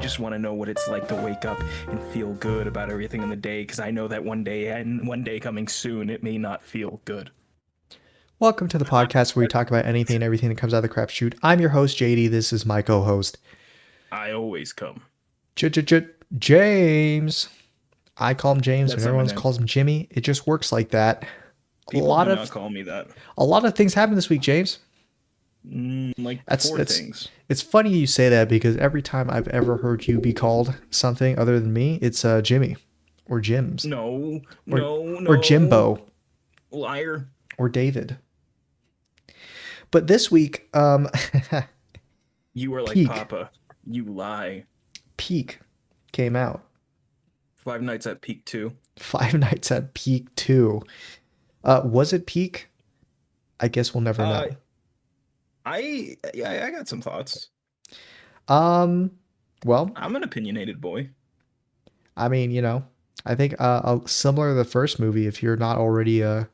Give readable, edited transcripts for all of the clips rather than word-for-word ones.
just want to know what it's like to wake up and feel good about everything in the day, because I know that one day, and one day coming soon, it may not feel good. Welcome to the podcast where we talk about anything and everything that comes out of the crap shoot. I'm your host, JD. This is my co-host, I always come. James. I call him James, and That's not my everyone name. calls him Jimmy. It just works like that. People do not call me that. A lot of things happened this week, James. Like That's four things. It's funny you say that because every time I've ever heard you be called something other than me, it's Jimmy or Jims No, or no, or no. Jimbo Liar. or David. But this week, You are like Peak. Papa. You lie. Peak came out. Five Nights at Peak 2. Five Nights at Peak 2. Was it Peak? I guess we'll never know. I got some thoughts. Well, I'm an opinionated boy. I mean, I think similar to the first movie, if you're not already a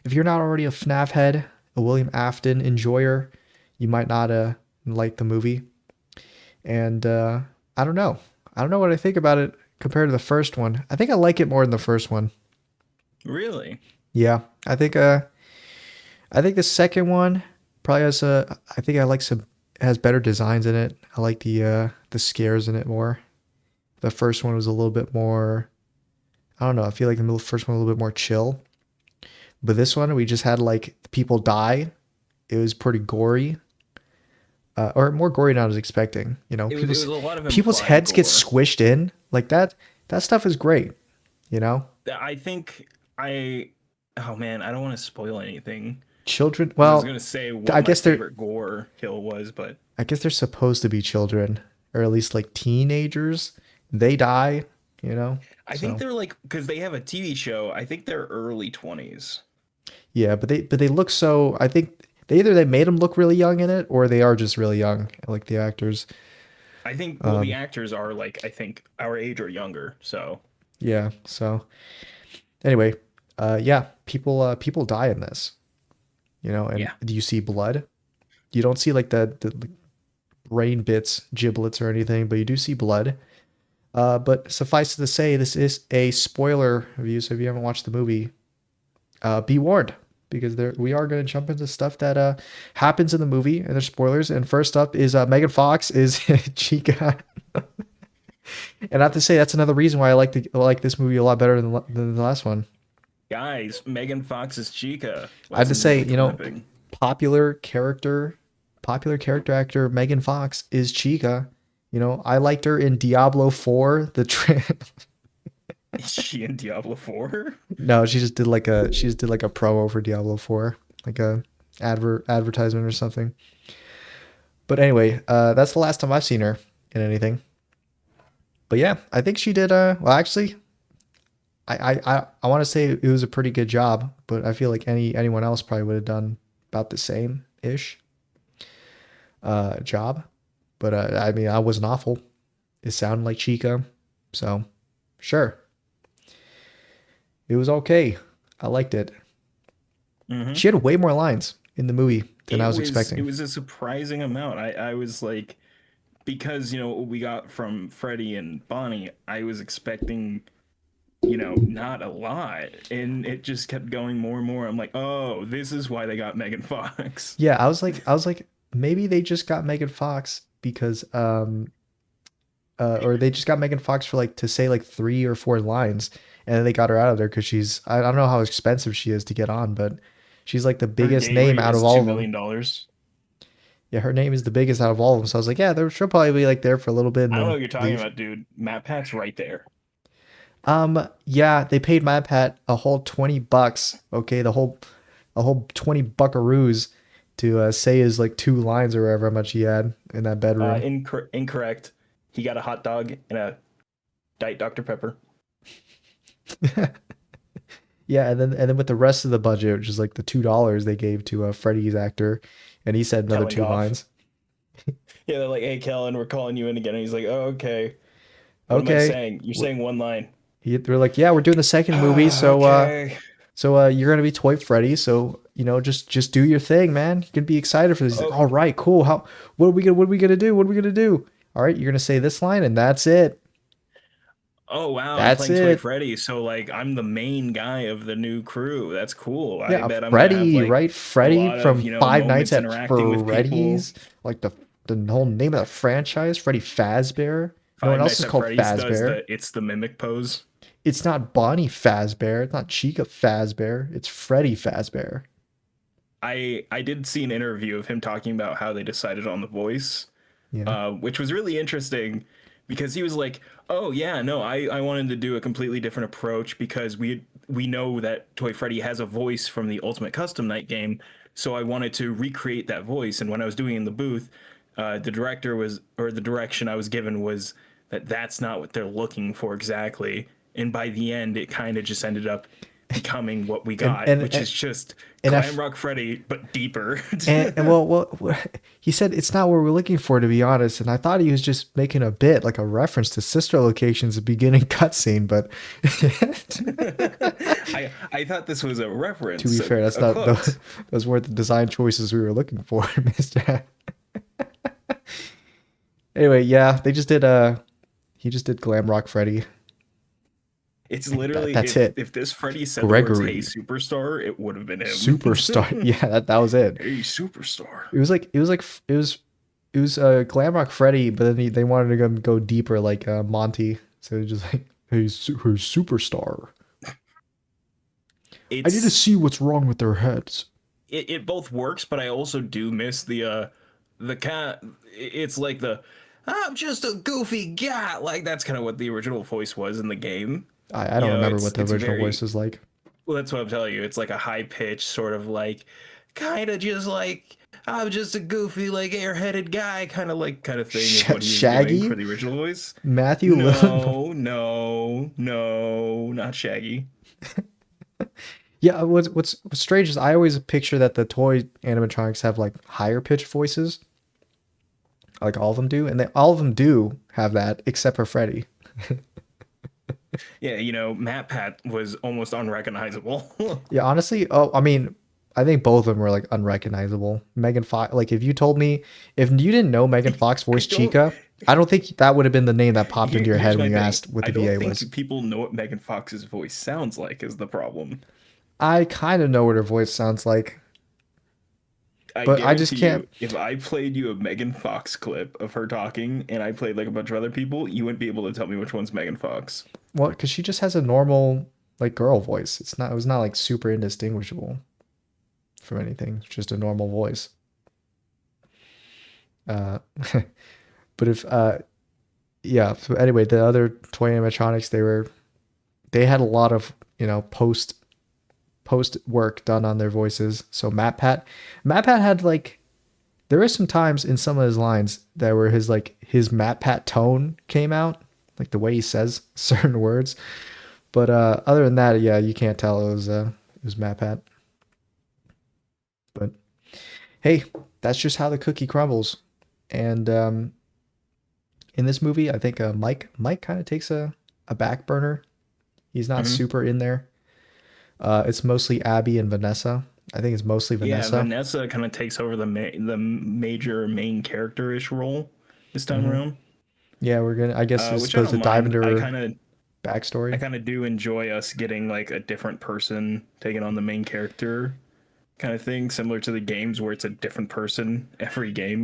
FNAF head, a William Afton enjoyer, you might not like the movie. And I don't know. I don't know what I think about it compared to the first one. I think I like it more than the first one. Really? Yeah, I think the second one probably has I think I like some has better designs in it. I like the scares in it more. The first one was a little bit more, I don't know, I feel like the first one was a little bit more chill. But this one we just had like people die. It was pretty gory. Or more gory than I was expecting. It was a lot of people's implied heads get gore. squished in like that. That stuff is great. I think oh man, I don't want to spoil anything. Children. I was Well, gonna say what I my guess they're favorite gore kill was, but I guess they're supposed to be children, or at least like teenagers. They die. I So think they're like, because they have a TV show. I think they're early 20s. yeah, but they look so. I think they made them look really young in it, or they are just really young, like the actors. I think the Um, actors are like, I think our age or younger. So yeah. So anyway, yeah, people die in this. And yeah, do you see blood? You don't see like the brain bits, giblets or anything, but you do see blood. But suffice it to say, this is a spoiler review. So if you haven't watched the movie, be warned, because we are going to jump into stuff that happens in the movie, and there's spoilers. And first up is Megan Fox is Chica, and I have to say that's another reason why I like this movie a lot better than the last one. guys, Megan Fox's Chica. I have Let's to say, enjoy clapping. popular character, popular character actor Megan Fox is Chica. I liked her in Diablo 4. Is she in Diablo 4? No, she just did like a promo for Diablo 4, like a advertisement or something. But anyway, that's the last time I've seen her in anything. But yeah, I think she did. Well, actually, I want to say it was a pretty good job, but I feel like anyone else probably would have done about the same ish job. But I mean, I wasn't awful. It sounded like Chica, so sure, it was okay. I liked it. Mm-hmm. She had way more lines in the movie than I was It expecting. was a surprising amount. I was like, because what we got from Freddy and Bonnie, I was expecting not a lot, and it just kept going more and more. I'm like, oh, this is why they got Megan Fox. Yeah, I was like, maybe they just got Megan Fox because or they just got Megan Fox for like to say like 3 or 4 lines, and then they got her out of there because I don't know how expensive she is to get on, but she's like the Her biggest day name rate out of is all $2 of them. million. dollars. Yeah, her name is the biggest out of all of them. So I was like, yeah, she'll probably be like there for a little bit and I don't know then what you're talking leave. about, dude. Matt Pat's right there. Yeah, they paid my pet a whole $20. Okay, a whole 20 buckaroos to say his like 2 lines or whatever much he had in that bedroom. Incorrect. He got a hot dog and a Diet Dr. Pepper. Yeah, and then with the rest of the budget, which is like the $2 they gave to Freddy's actor, and he said another Kellen two Goff. lines. Yeah, they're like, hey, Kellen, we're calling you in again. And he's like, oh, okay. What am I Okay, saying? You're saying one line. they're like, yeah, we're doing the second movie, Okay. so you're gonna be Toy Freddy, so just do your thing, man. You can be excited for this. He's like, Oh, all right, cool. What are we gonna do? What are we gonna do? All right, you're gonna say this line, and that's it. Oh wow, I'm That's playing Toy it. Freddy, so like I'm the main guy of the new crew. That's cool. I Yeah, bet I'm gonna have Freddy, like right? a Freddy lot of, from Five Nights moments at interacting with people. Freddy's, like the whole name of the franchise, Freddy Fazbear. No one Five else Nights is at called Freddy's does Fazbear. the mimic pose. It's not Bonnie Fazbear. It's not Chica Fazbear. It's Freddy Fazbear. I did see an interview of him talking about how they decided on the voice, Yeah. which was really interesting because he was like, "Oh yeah, no, I wanted to do a completely different approach because we know that Toy Freddy has a voice from the Ultimate Custom Night game, so I wanted to recreate that voice. And when I was doing it in the booth, the director was or the direction I was given was that that's not what they're looking for exactly. And by the end, it kind of just ended up becoming what we And got, and which is just and I Glam Rock Freddy but deeper." and well, he said it's not what we're looking for, to be honest. And I thought he was just making a bit, like a reference to Sister Location's beginning cutscene. But I thought this was a to reference, be fair, that's a not quote. those weren't the design choices we were looking for, Mister. Anyway, yeah, they just did he just did Glam Rock Freddy. It's literally That's it. if this Freddy said the words "Hey Gregory, superstar," it would have been him. superstar. Yeah, that was it. Hey superstar. It was Glam Rock Freddy, but then they wanted to go deeper, like Monty. So it was just like, hey, her superstar. I need to It's see what's wrong with their heads. it both works, but I also do miss the cat. It's like the I'm just a goofy guy. Like that's kind of what the original voice was in the game. I don't remember what the It's original voice very is like. well. That's what I'm telling you. It's like a high pitch sort of like kind of just like I'm just a goofy like airheaded guy kind of thing is what he was doing for Shaggy, the original voice. Matthew Lillard. No, not Shaggy. Yeah, what's strange is I always picture that the toy animatronics have like higher pitched voices, like all of them do, and all of them do have that except for Freddy. Yeah, Matt Pat was almost unrecognizable. Yeah, honestly, oh, I mean, I think both of them were like unrecognizable. Megan Fox, like if you told me if you didn't know Megan Fox I voiced don't. Chica, I don't think that would have been the name that popped into your Here's head when my you thing. asked what I the don't VA was. think people know what Megan Fox's voice sounds like is the problem. I kind of know what her voice sounds like, I but I just guarantee can't. you, if I played you a Megan Fox clip of her talking and I played like a bunch of other people, you wouldn't be able to tell me which one's Megan Fox. Well, because she just has a normal like girl voice. It's not. It was not like super indistinguishable from anything. It's just a normal voice. Uh, but if yeah. So anyway, the other toy animatronics they had a lot of post work done on their voices. So Matt Pat had like there were some times in some of his lines that were his Matt Pat tone came out, like the way he says certain words. But other than that, yeah, you can't tell it was Matt Pat. But hey, that's just how the cookie crumbles. And in this movie, I think Mike kind of takes a back burner. He's not Hmm. super in there. It's mostly Abby and Vanessa. I think it's mostly Yeah, Vanessa. Vanessa kind of takes over the major main character-ish role this time Hmm. around, Yeah, we're gonna. I guess you're which I supposed to don't dive mind. into I her kind of I backstory. kind of do enjoy us getting like a different person taking on the main character kind of thing, similar to the games where it's a different person every game.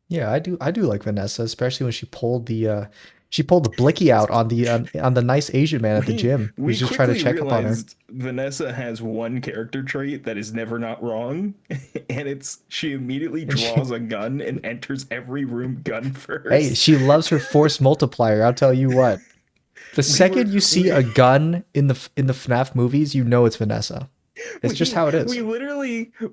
Yeah, I do. I do like Vanessa, especially when she pulled the blicky out on the nice Asian man at the we gym we who's just trying to quickly check up on her. realized Vanessa has one character trait that is never not wrong, and it's she immediately And draws a gun and enters every room gun hey, first. she loves her force multiplier. I'll tell you what. The We were second you see we a gun in the FNAF movies, you know it's Vanessa. It's just we how it is.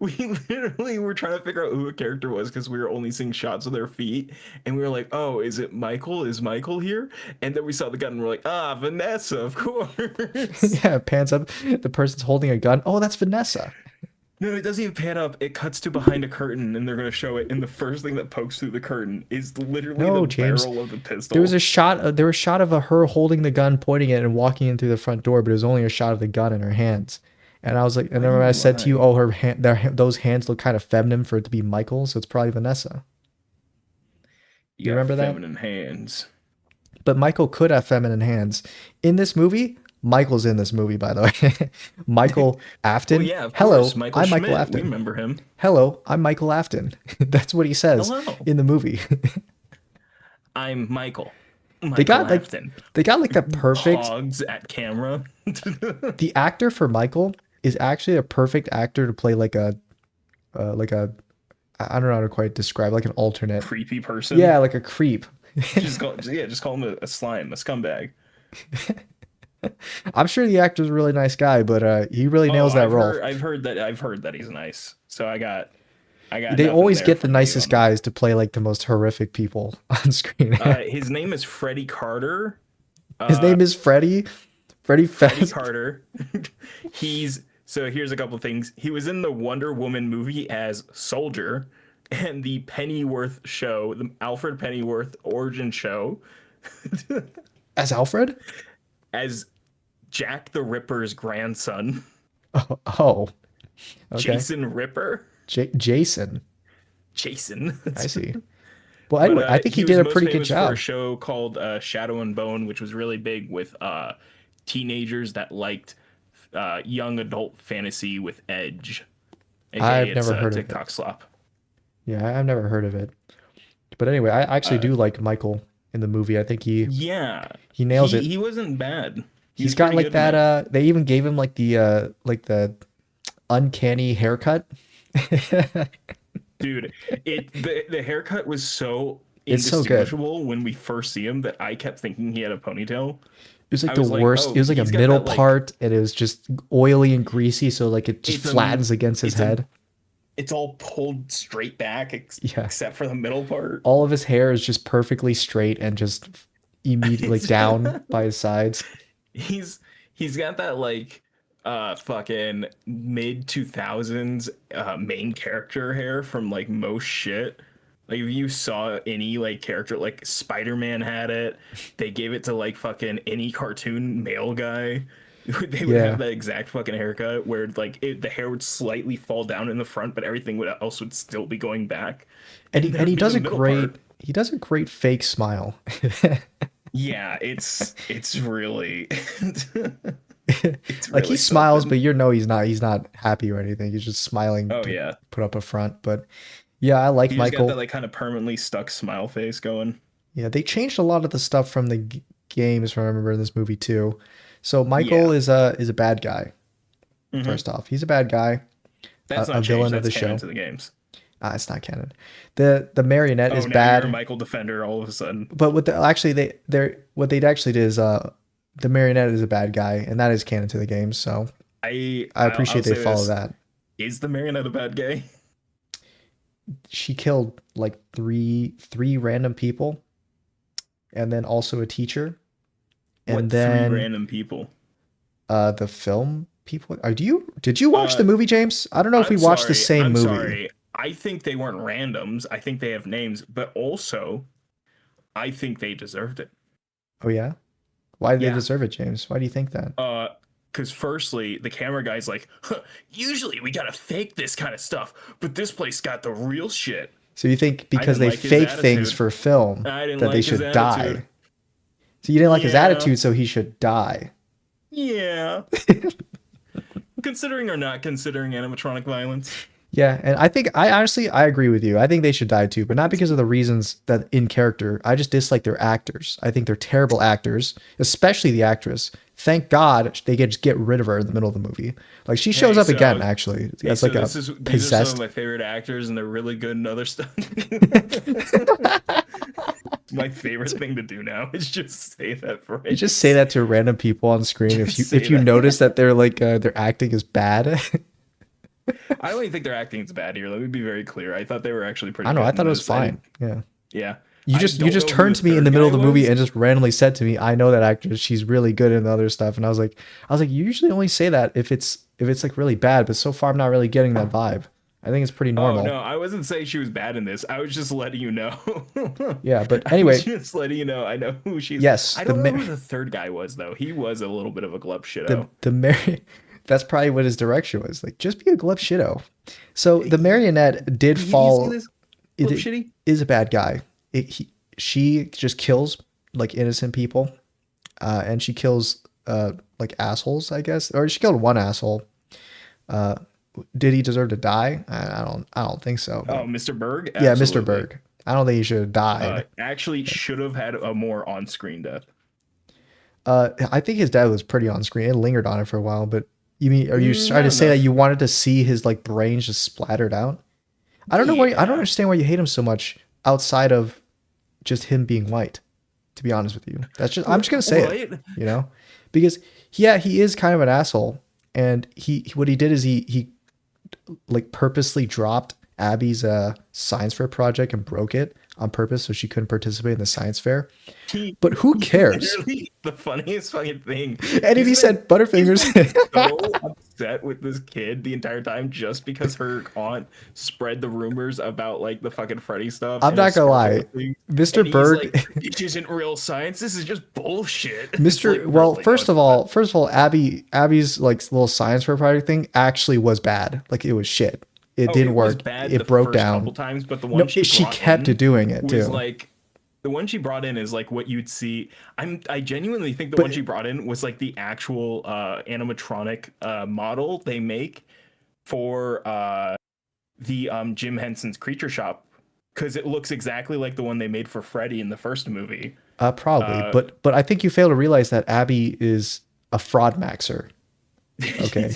we literally were trying to figure out who a character was because we were only seeing shots of their feet, and we were like, oh, is it Michael? Is Michael here? And then we saw the gun and we're like, ah, Vanessa, of course. Yeah, it pans up. The person's holding a gun. Oh, that's Vanessa. No, it doesn't even pan up. It cuts to behind a curtain, and they're gonna show it. And the first thing that pokes through the curtain is literally the No, James. barrel of the There was pistol. a shot. There was a shot of her holding the gun, pointing it, and walking in through the front door. But it was only a shot of the gun in her hands. And I was like, and Why then do when I you said to you, lie? oh, those hands look kind of feminine for it to be Michael, so it's probably Vanessa. You You got remember that? feminine hands. But Michael could have feminine hands. In this movie, Michael's in this movie, by the way. Michael Well, Afton. yeah, of course, Hello, Michael I'm Michael Schmidt. We Afton. remember him. Hello, I'm Michael Afton. That's what he says Hello, in the movie. I'm Michael. they Michael got like Afton. they got like the perfect Hogs at camera. the actor for Michael is actually a perfect actor to play like a I don't know how to quite describe like an alternate. Creepy person. Yeah, like a creep. Just call him a slime, a scumbag. I'm sure the actor's a really nice guy, but he really Oh, nails that role. I've heard that he's nice. So I got They nothing always there get the from you nicest on that. guys to play like the most horrific people on screen. His name is Freddie Carter. His Uh, name is Freddy. Freddy Freddie Fast. Carter. He's so here's a couple things. He was in the Wonder Woman movie as Soldier and the Pennyworth show, the Alfred Pennyworth origin show, As Alfred? as Jack the Ripper's grandson, Oh, okay. Jason Ripper. Jason. Jason. I see. Well, But anyway, I think he he was did a most pretty good famous for a job. show called Shadow and Bone, which was really big with teenagers that liked young adult fantasy with edge. AKA I've it's never heard of TikTok it. slop. Yeah, I've never heard of it. But anyway, I actually Uh, do like Michael in the movie. I think yeah, he nails it. he wasn't bad. He He's was got pretty like good in that it. they even gave him like the uncanny haircut. Dude, the haircut was so It's so good. indistinguishable when we first see him that I kept thinking he had a ponytail. It was like I the was like, worst. It oh, was like a he's got middle that like part, and it was just oily and greasy, so like it just it's a flattens against his it's a head. it's all pulled straight back Yeah. except for the middle part. All of his hair is just perfectly straight and just immediately It's down by his sides. he's he's got that like fucking mid 2000s main character hair from like most shit. Like if you saw any like character like Spider-Man had it, they gave it to like fucking any cartoon male guy. They would have Yeah. that exact fucking haircut where like the hair would slightly fall down in the front, but everything would else would still be going back, And and he and there'd he be does the a middle great part. he does a great fake smile. Yeah, it's really it's Like he really smiles, something. but you know he's not happy or anything. He's just smiling Oh to yeah, put up a front. But yeah, I like he just got that Michael. like kind of permanently stuck smile face going. Yeah, they changed a lot of the stuff from the games from I remember in this movie too. So Michael Yeah. is a bad guy. Hmm. First off, he's a bad guy, That's a not changed. villain of That's the canon show. to the games. It's not canon. The marionette Oh, is now you're a bad, Michael Defender all of a sudden. but what they actually did is the marionette is a bad guy, and that is canon to the games. So I I'll appreciate they say follow this: that. is the Marionette a bad guy? She killed like three random people, and then also a teacher, and What three then random people? the film people. Did you watch the Uh, movie, James? I don't know if we I'm watched the sorry. same I'm movie. sorry. I think they weren't randoms. I think they have names, but also I think they deserved it. Oh yeah? Why do they Yeah. deserve it, James? Why do you think that? Because firstly, the camera guy's like, huh, usually we gotta fake this kind of stuff, but this place got the real shit. So you think I because didn't they like his fake things attitude. for film I didn't that they like his should attitude. die? So you didn't like his Yeah. attitude, so he should die. Yeah. Considering or not considering animatronic violence. Yeah, and I honestly I agree with you. I think they should die too, but not because of the reasons that in character. I just dislike their actors. I think they're terrible actors, especially the actress. Thank God they get just get rid of her in the middle of the movie. Like she shows Hey, up again so actually hey, as so like a these are some possessed. of my favorite actors, and they're really good in other stuff. My favorite thing to do now is just say that You phrase. just say that to random people on screen if Just you say if you that. notice that they're like their acting is bad. I don't even think their acting is bad here. Let me be very clear. I thought they were actually I pretty don't know. good I in thought it was this. I fine. didn't, Yeah. yeah. You I just don't know turned who to the me in third the middle guy of the movie was. and just randomly said to me, "I know that actress. She's really good in the other stuff." And I was like, you usually only say that if it's like really bad, but so far I'm not really getting that vibe. I think it's pretty Oh normal. no, I wasn't saying she was bad in this. I was just letting you know. Yeah, but I was anyway, just letting you know. I know who she's. yes, I don't know who the third guy was though. He was a little bit of a glub shito. the Mary that's probably what his direction was. Like, just be a glub shitto. So the marionette did You see fall. this It glub shitty? is a bad guy. she just kills like innocent people, and she kills like assholes, I guess, or she killed one asshole. Uh, did he deserve to die? I don't think so. Oh, But Mr. Berg, yeah, Mr. absolutely. Berg. I don't think he should have died. Actually, should have had a more on-screen death. I think his dad was pretty on screen. It lingered on it for a while, but you mean are you trying Not to say that enough. you wanted to see his like brains just splattered out? I don't know why. I don't Yeah. understand why you hate him so much outside of just him being white. To be honest with you, that's just I'm just gonna say it. Right? You know, because yeah, he is kind of an asshole, and he what he did is he like purposely dropped Abby's science fair project and broke it on purpose so she couldn't participate in the science fair. He, But who he cares? literally the funniest fucking thing. And if he said He's Butterfingers, been so upset with this kid the entire time just because her aunt spread the rumors about like the fucking Freddy stuff I'm and his not gonna sparkle lie, thing. Mr. And he's like, Berg, this isn't real science. This is just bullshit. It's like, Mr. Well, really, no, it's not. first of all, Abby's like little science fair project thing actually was bad. Like it was shit. It Oh, didn't it was work. bad the It broke first couple down. times, but the No, one she she brought kept in doing it was too. like the one she brought in is like what you'd see. I genuinely think the one But she brought in was like the actual animatronic model they make for the Jim Henson's Creature Shop because it looks exactly like the one they made for Freddy in the first movie. probably. Uh, But I think you fail to realize that Abby is a fraud maxer. Okay,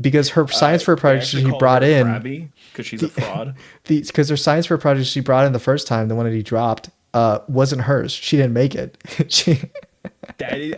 because her science fair they project actually she call brought her in Frabby because she's a fraud. because her science fair project she brought in the first time, the one that he dropped, wasn't hers. She didn't make it. She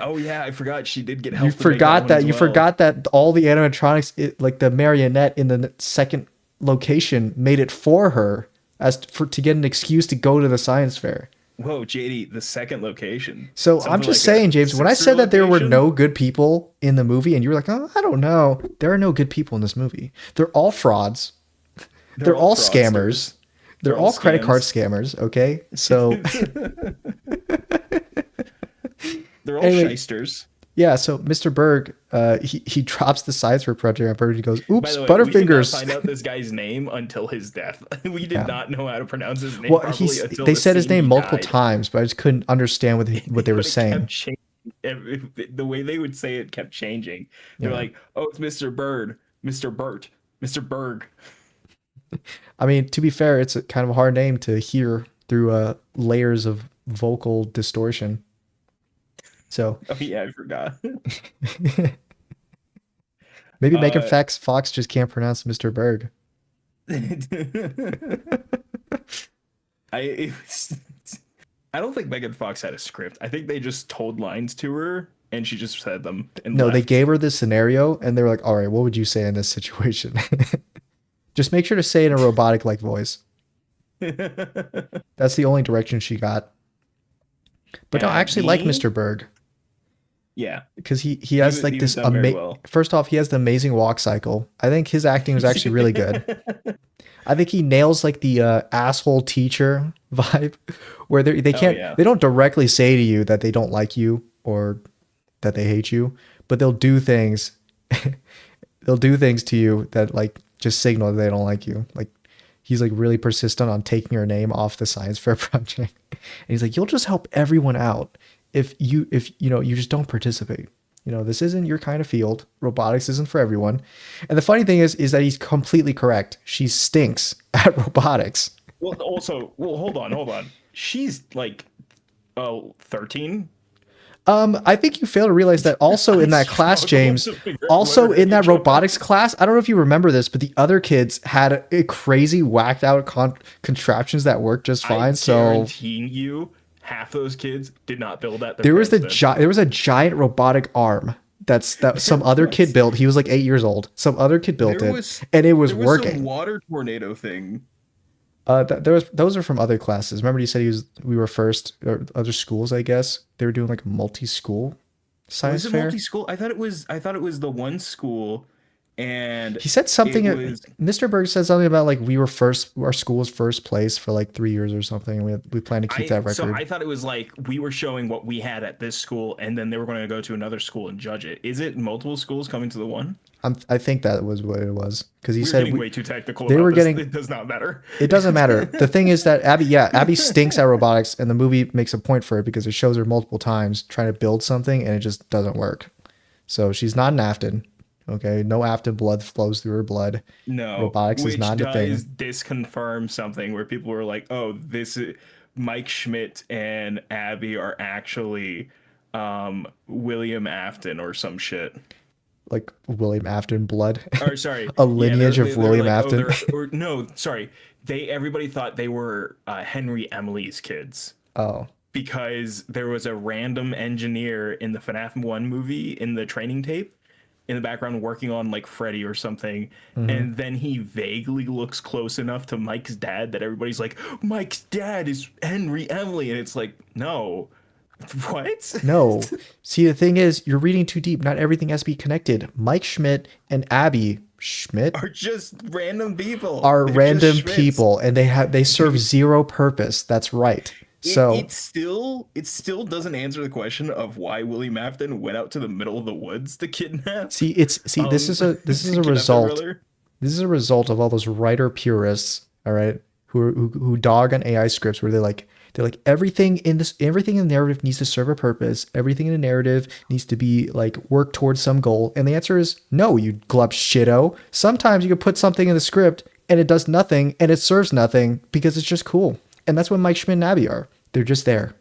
Oh yeah, I forgot she did get You help to make that forgot one that as you well. forgot that all the animatronics, like the marionette in the second location, made it for her to get an excuse to go to the science fair. Whoa, JD, the second location. So I'm Something just like a saying, James, when I sister said that there were location? no good people in the movie, and you were like, "Oh, I don't know," there are no good people in this movie. They're all frauds. They're all fraudsters. scammers. They're They're all all credit card scams. scammers. Okay, so They're all anyway, shysters. yeah. So Mr. Berg, he drops the sides for project on Bird. He goes, By "Oops, the way, we did not Butterfingers." find out this guy's name until his death. We did Yeah. not know how to pronounce his name Well, properly until they the said his scene name he multiple died. times, but I just couldn't understand what they were But it kept saying. changing. The way they would say it kept changing. They're Yeah. like, "Oh, it's Mr. Bird, Mr. Bert, Mr. Berg." I mean, to be fair, it's a kind of a hard name to hear through layers of vocal distortion. So Oh yeah, I forgot. maybe Megan uh, Fox just can't pronounce Mr. Berg. it was, I don't think Megan Fox had a script. I think they just told lines to her and she just said them and No, they left. gave her this scenario and they were like, all right, what would you say in this situation? Just make sure to say it in a robotic like voice. That's the only direction she got. But no, I actually like Abby? Mr. Berg Yeah, because he has like he was this done very well. first off, he has the amazing walk cycle. I think his acting was actually really good. I think he nails like the asshole teacher vibe where Oh yeah. they don't directly say to you that they don't like you or that they hate you, but they'll do things to you that like just signal that they don't like you. Like he's like really persistent on taking her name off the science fair project. And he's like, "You'll just help everyone out if you know, you just don't participate. You know, this isn't your kind of field. Robotics isn't for everyone." And the funny thing is that he's completely correct. She stinks at robotics. Well, also, hold on. She's like, oh, 13. I think you fail to realize that also in I that class, struggle James, to figure out what also her in that age was. robotics class, I don't know if you remember this, but the other kids had a crazy whacked out contraptions that worked just I fine. So guarantee you, half those kids did not build that. Their parents did. there was a giant robotic arm that some There other kid was. built. He was like 8 years old. Some other kid built There it, was and it was there was some working. water tornado thing. Those are from other classes. Remember, you said we were first or other schools. I guess they were doing like a multi-school science Was it fair. multi-school? I thought it was the one school and He said it something. was Mr. Berg said something about like we were first. Our school was first place for like 3 years or something. We plan to keep that record. I thought it was like we were showing what we had at this school, and then they were going to go to another school and judge it. Is it multiple schools coming to the one? I think that was what it was because he We're said getting way too technical they about were this. getting. It does not matter. It doesn't matter. The thing is that Abby stinks at robotics, and the movie makes a point for it because it shows her multiple times trying to build something, and it just doesn't work. So she's not an Afton. Okay, no Afton blood flows through her blood. No, Robotics is which not a does thing. disconfirm something where people were like, "Oh, this is Mike Schmidt and Abby are actually William Afton or some shit." Like William Afton blood, Or sorry, a yeah, lineage of they're William like, oh, Afton. they're or no, sorry, everybody thought they were Henry Emily's kids Oh, because there was a random engineer in the FNAF 1 movie in the training tape in the background working on like Freddy or something. hmm. And then he vaguely looks close enough to Mike's dad that everybody's like, Mike's dad is Henry Emily. And it's like, no, what? No. See, the thing is, you're reading too deep. Not everything has to be connected. Mike Schmidt and Abby Schmidt Are just random people. are They're random just Schmitz. people, and they serve zero purpose. That's right. So It still doesn't answer the question of why William Afton went out to the middle of the woods to kidnap this is a this is to a kidnap their result. brother. This is a result of all those writer purists, all right, who dog on AI scripts where they're like everything in the narrative needs to serve a purpose. Everything in the narrative needs to be like work towards some goal. And the answer is no, you glub shitto. Sometimes you can put something in the script and it does nothing and it serves nothing because it's just cool. And that's what Mike Schmidt and Abby are. They're just there.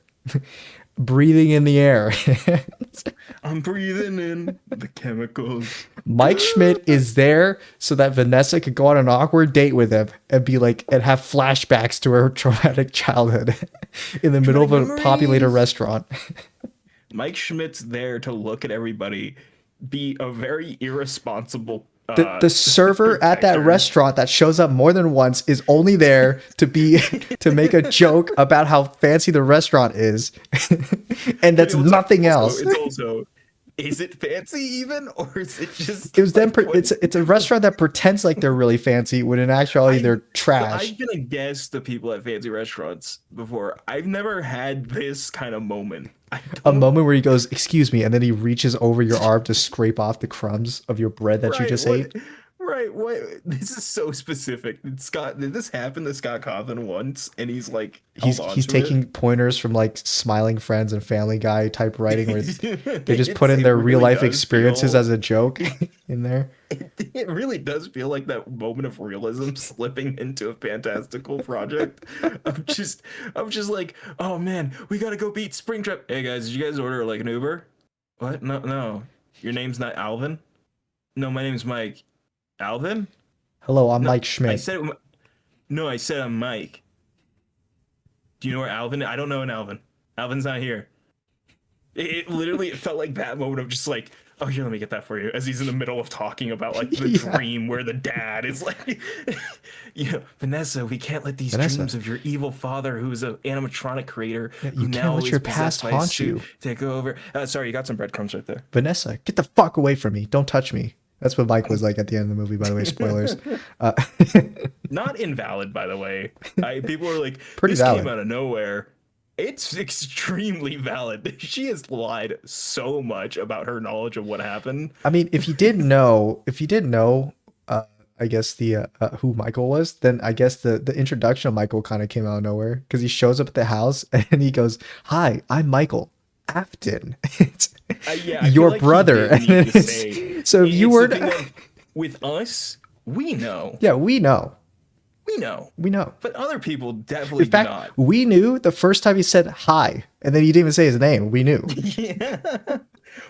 Breathing in the air. I'm breathing in the chemicals. Mike Schmidt is there so that Vanessa could go on an awkward date with him and be like and have flashbacks to her traumatic childhood in the middle of a populated restaurant. Mike Schmidt's there to look at everybody, be a very irresponsible The server at that protector. restaurant that shows up more than once is only there to be to make a joke about how fancy the restaurant is. And that's nothing else. It's also, is it fancy even, or is it just? It was them. like, what- It's a restaurant that pretends like they're really fancy when in actuality they're trash. I've been a guest to people at fancy restaurants before. I've never had this kind of moment. A moment where he goes, "Excuse me," and then he reaches over your arm to scrape off the crumbs of your bread that you just ate. Right. What? This is so specific. Did this happen to Scott Cawthon once? And he's like, He's taking pointers from like Smiling Friends and Family Guy type writing where they just put in their real life experiences as a joke in there. It really does feel like that moment of realism slipping into a fantastical project. I'm just like, oh man, we gotta go beat Springtrap. Hey guys, did you guys order like an Uber? What? No. Your name's not Alvin? No, my name's Mike. Alvin? Hello, I'm No, Mike I Schmidt. said no, I said I'm Mike. Do you know where Alvin is? I don't know an Alvin. Alvin's not here. It felt like that moment of just like, oh, here, let me get that for you. As he's in the middle of talking about like the Yeah. dream where the dad is like, Vanessa, we can't let these Vanessa. dreams of your evil father, who's an animatronic creator, Yeah, you who can't now let is your possessed past by a haunt suit, you. take over. Sorry, you got some breadcrumbs right there. Vanessa, get the fuck away from me. Don't touch me. That's what Mike was like at the end of the movie, by the way. Spoilers. Uh, Not invalid, by the way. People are like, Pretty this valid. came out of nowhere. It's extremely valid. She has lied so much about her knowledge of what happened. I mean, if you didn't know, I guess the who Michael was, then I guess the introduction of Michael kind of came out of nowhere because he shows up at the house and he goes, "Hi, I'm Michael Afton." It's Yeah, I feel your like he brother. did need And to it's- say- so if you it's were the thing to, of, with us, we know, yeah, we know, we know, but other people definitely In fact, do not. we knew the first time he said hi, and then he didn't even say his name. We knew. Yeah.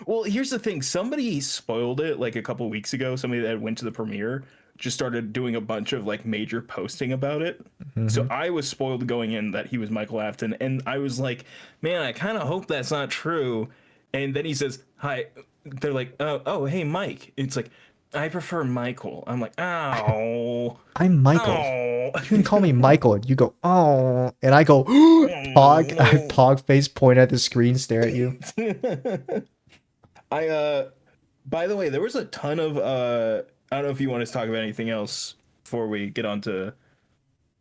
Well, here's the thing. Somebody spoiled it like a couple weeks ago. Somebody that went to the premiere just started doing a bunch of like major posting about it. So I was spoiled going in that he was Michael Afton, and I was like, man, I kind of hope that's not true. And then he says, hi. They're like, oh, hey, Mike. It's like, I prefer Michael. I'm like, oh, I'm Michael. oh. You can call me Michael. And you go, oh, and I go, pog. I pog face, point at the screen, stare at you. By the way, there was a ton of I don't know if you want us to talk about anything else before we get on to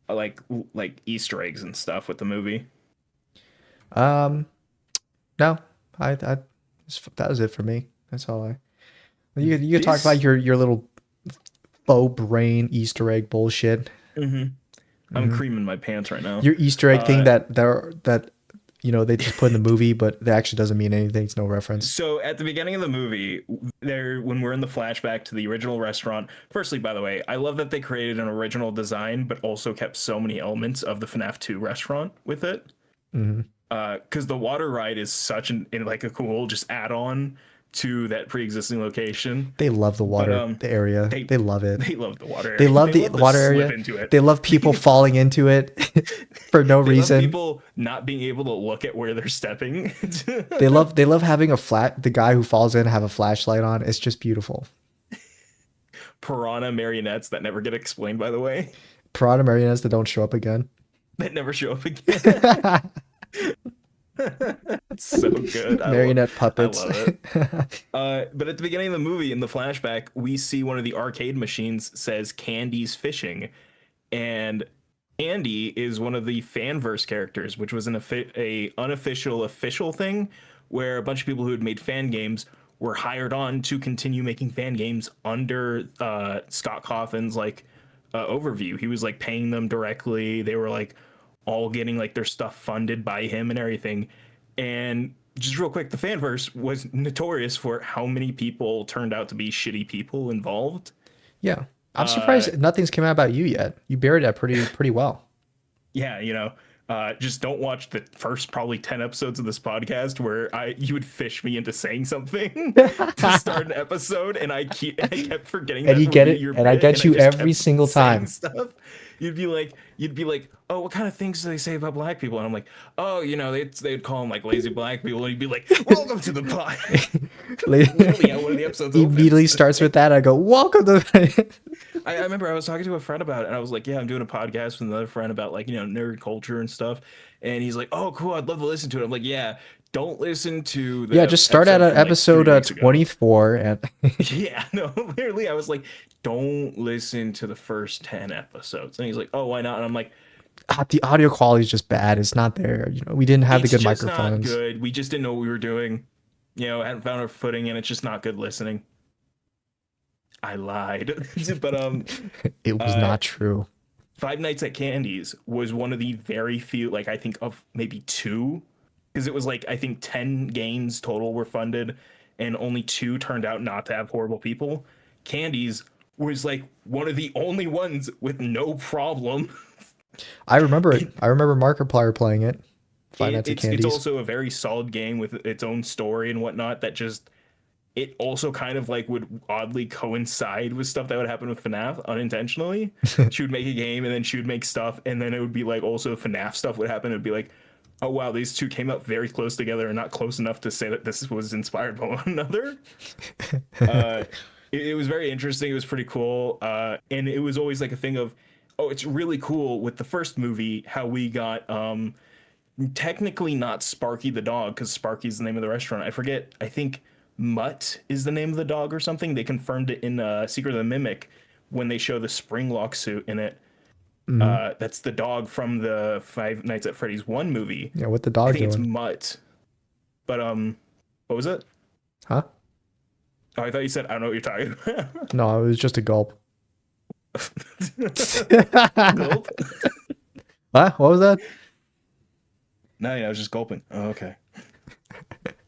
like Easter eggs and stuff with the movie. Um, no, I that was it for me. That's all I. You could talk about This your little faux brain Easter egg bullshit. hmm I'm Hmm. creaming my pants right now. Your Easter egg thing Uh, that they just put in the movie, but that actually doesn't mean anything. It's no reference. so at the beginning of the movie, there when we're in the flashback to the original restaurant. Firstly, by the way, I love that they created an original design, but also kept so many elements of the FNAF 2 restaurant with it. Hmm. Because the water ride is such like a cool just add-on to that pre-existing location. They love the But water, the area. they They love it. they love the water They area. love They the love to water slip area. into it. They love people falling into it for no They love reason. people not being able to look at where they're stepping. They love having the guy who falls in have a flashlight on. It's just beautiful. Piranha marionettes that never get explained, by the way, Piranha marionettes that don't show up again. that never show up again. It's so good. Marionette I puppets. love it. But at the beginning of the movie, in the flashback, we see one of the arcade machines says Candy's Fishing, and Andy is one of the fanverse characters, which was a unofficial official thing where a bunch of people who had made fan games were hired on to continue making fan games under Scott Cawthon's overview. He was like paying them directly. They were like all getting like their stuff funded by him and everything. And just real quick, the fanverse was notorious for how many people turned out to be shitty people involved. Yeah. I'm Uh, surprised nothing's come out about you yet. You buried that pretty well. yeah, just don't watch the first probably 10 episodes of this podcast where you would fish me into saying something to start an episode, and I kept forgetting And that you would get be it, your and I bit, and get I you just every kept single saying time. stuff. You'd be like, oh, what kind of things do they say about black people? And I'm like, oh, they'd call them like lazy black people, and you'd be like, welcome to the pod. Literally how one of the episodes Immediately opens. starts with that. I go, welcome to. I remember I was talking to a friend about it, and I was like, "Yeah, I'm doing a podcast with another friend about nerd culture and stuff." And he's like, "Oh, cool, I'd love to listen to it." I'm like, "Yeah, don't listen to Yeah, the just start at episode from like episode 3 weeks ago." 24 and Yeah, no, literally, I was like, "Don't listen to the first 10 episodes." And he's like, "Oh, why not?" And I'm like, the audio quality is just bad. It's not there. We didn't have the "It's good just not microphones. good. We just didn't know what we were doing. Hadn't found our footing, and it's just not good listening." I lied, but It was uh, not true. Five Nights at Candy's was one of the very few, like I think of maybe two, because it was like I think 10 games total were funded, and only two turned out not to have horrible people. Candy's was like one of the only ones with no problem. I remember it. It, I remember Markiplier playing it. Five it Nights at it's Candy's. also a very solid game with its own story and whatnot. That just it also kind of like would oddly coincide with stuff that would happen with FNAF unintentionally. She would make a game and then she would make stuff, and then it would be like also FNAF stuff would happen. It'd be like, oh wow, these two came up very close together and not close enough to say that this was inspired by one another. Uh, it was very interesting. It was pretty cool, and it was always like a thing of, oh, it's really cool with the first movie how we got technically not Sparky the dog because Sparky's the name of the restaurant. I forget. I think Mutt is the name of the dog or something. They confirmed it in Secret of the Mimic when they show the Springlock suit in it. Hmm. That's the dog from the Five Nights at Freddy's 1 movie. Yeah, what the I dog think it's doing? Mutt. But what was it? Huh? Oh, I thought you said I don't know what you're talking about. No, it was just a gulp. Gulp? Huh? What was that? No, yeah, I was just gulping. Oh, okay.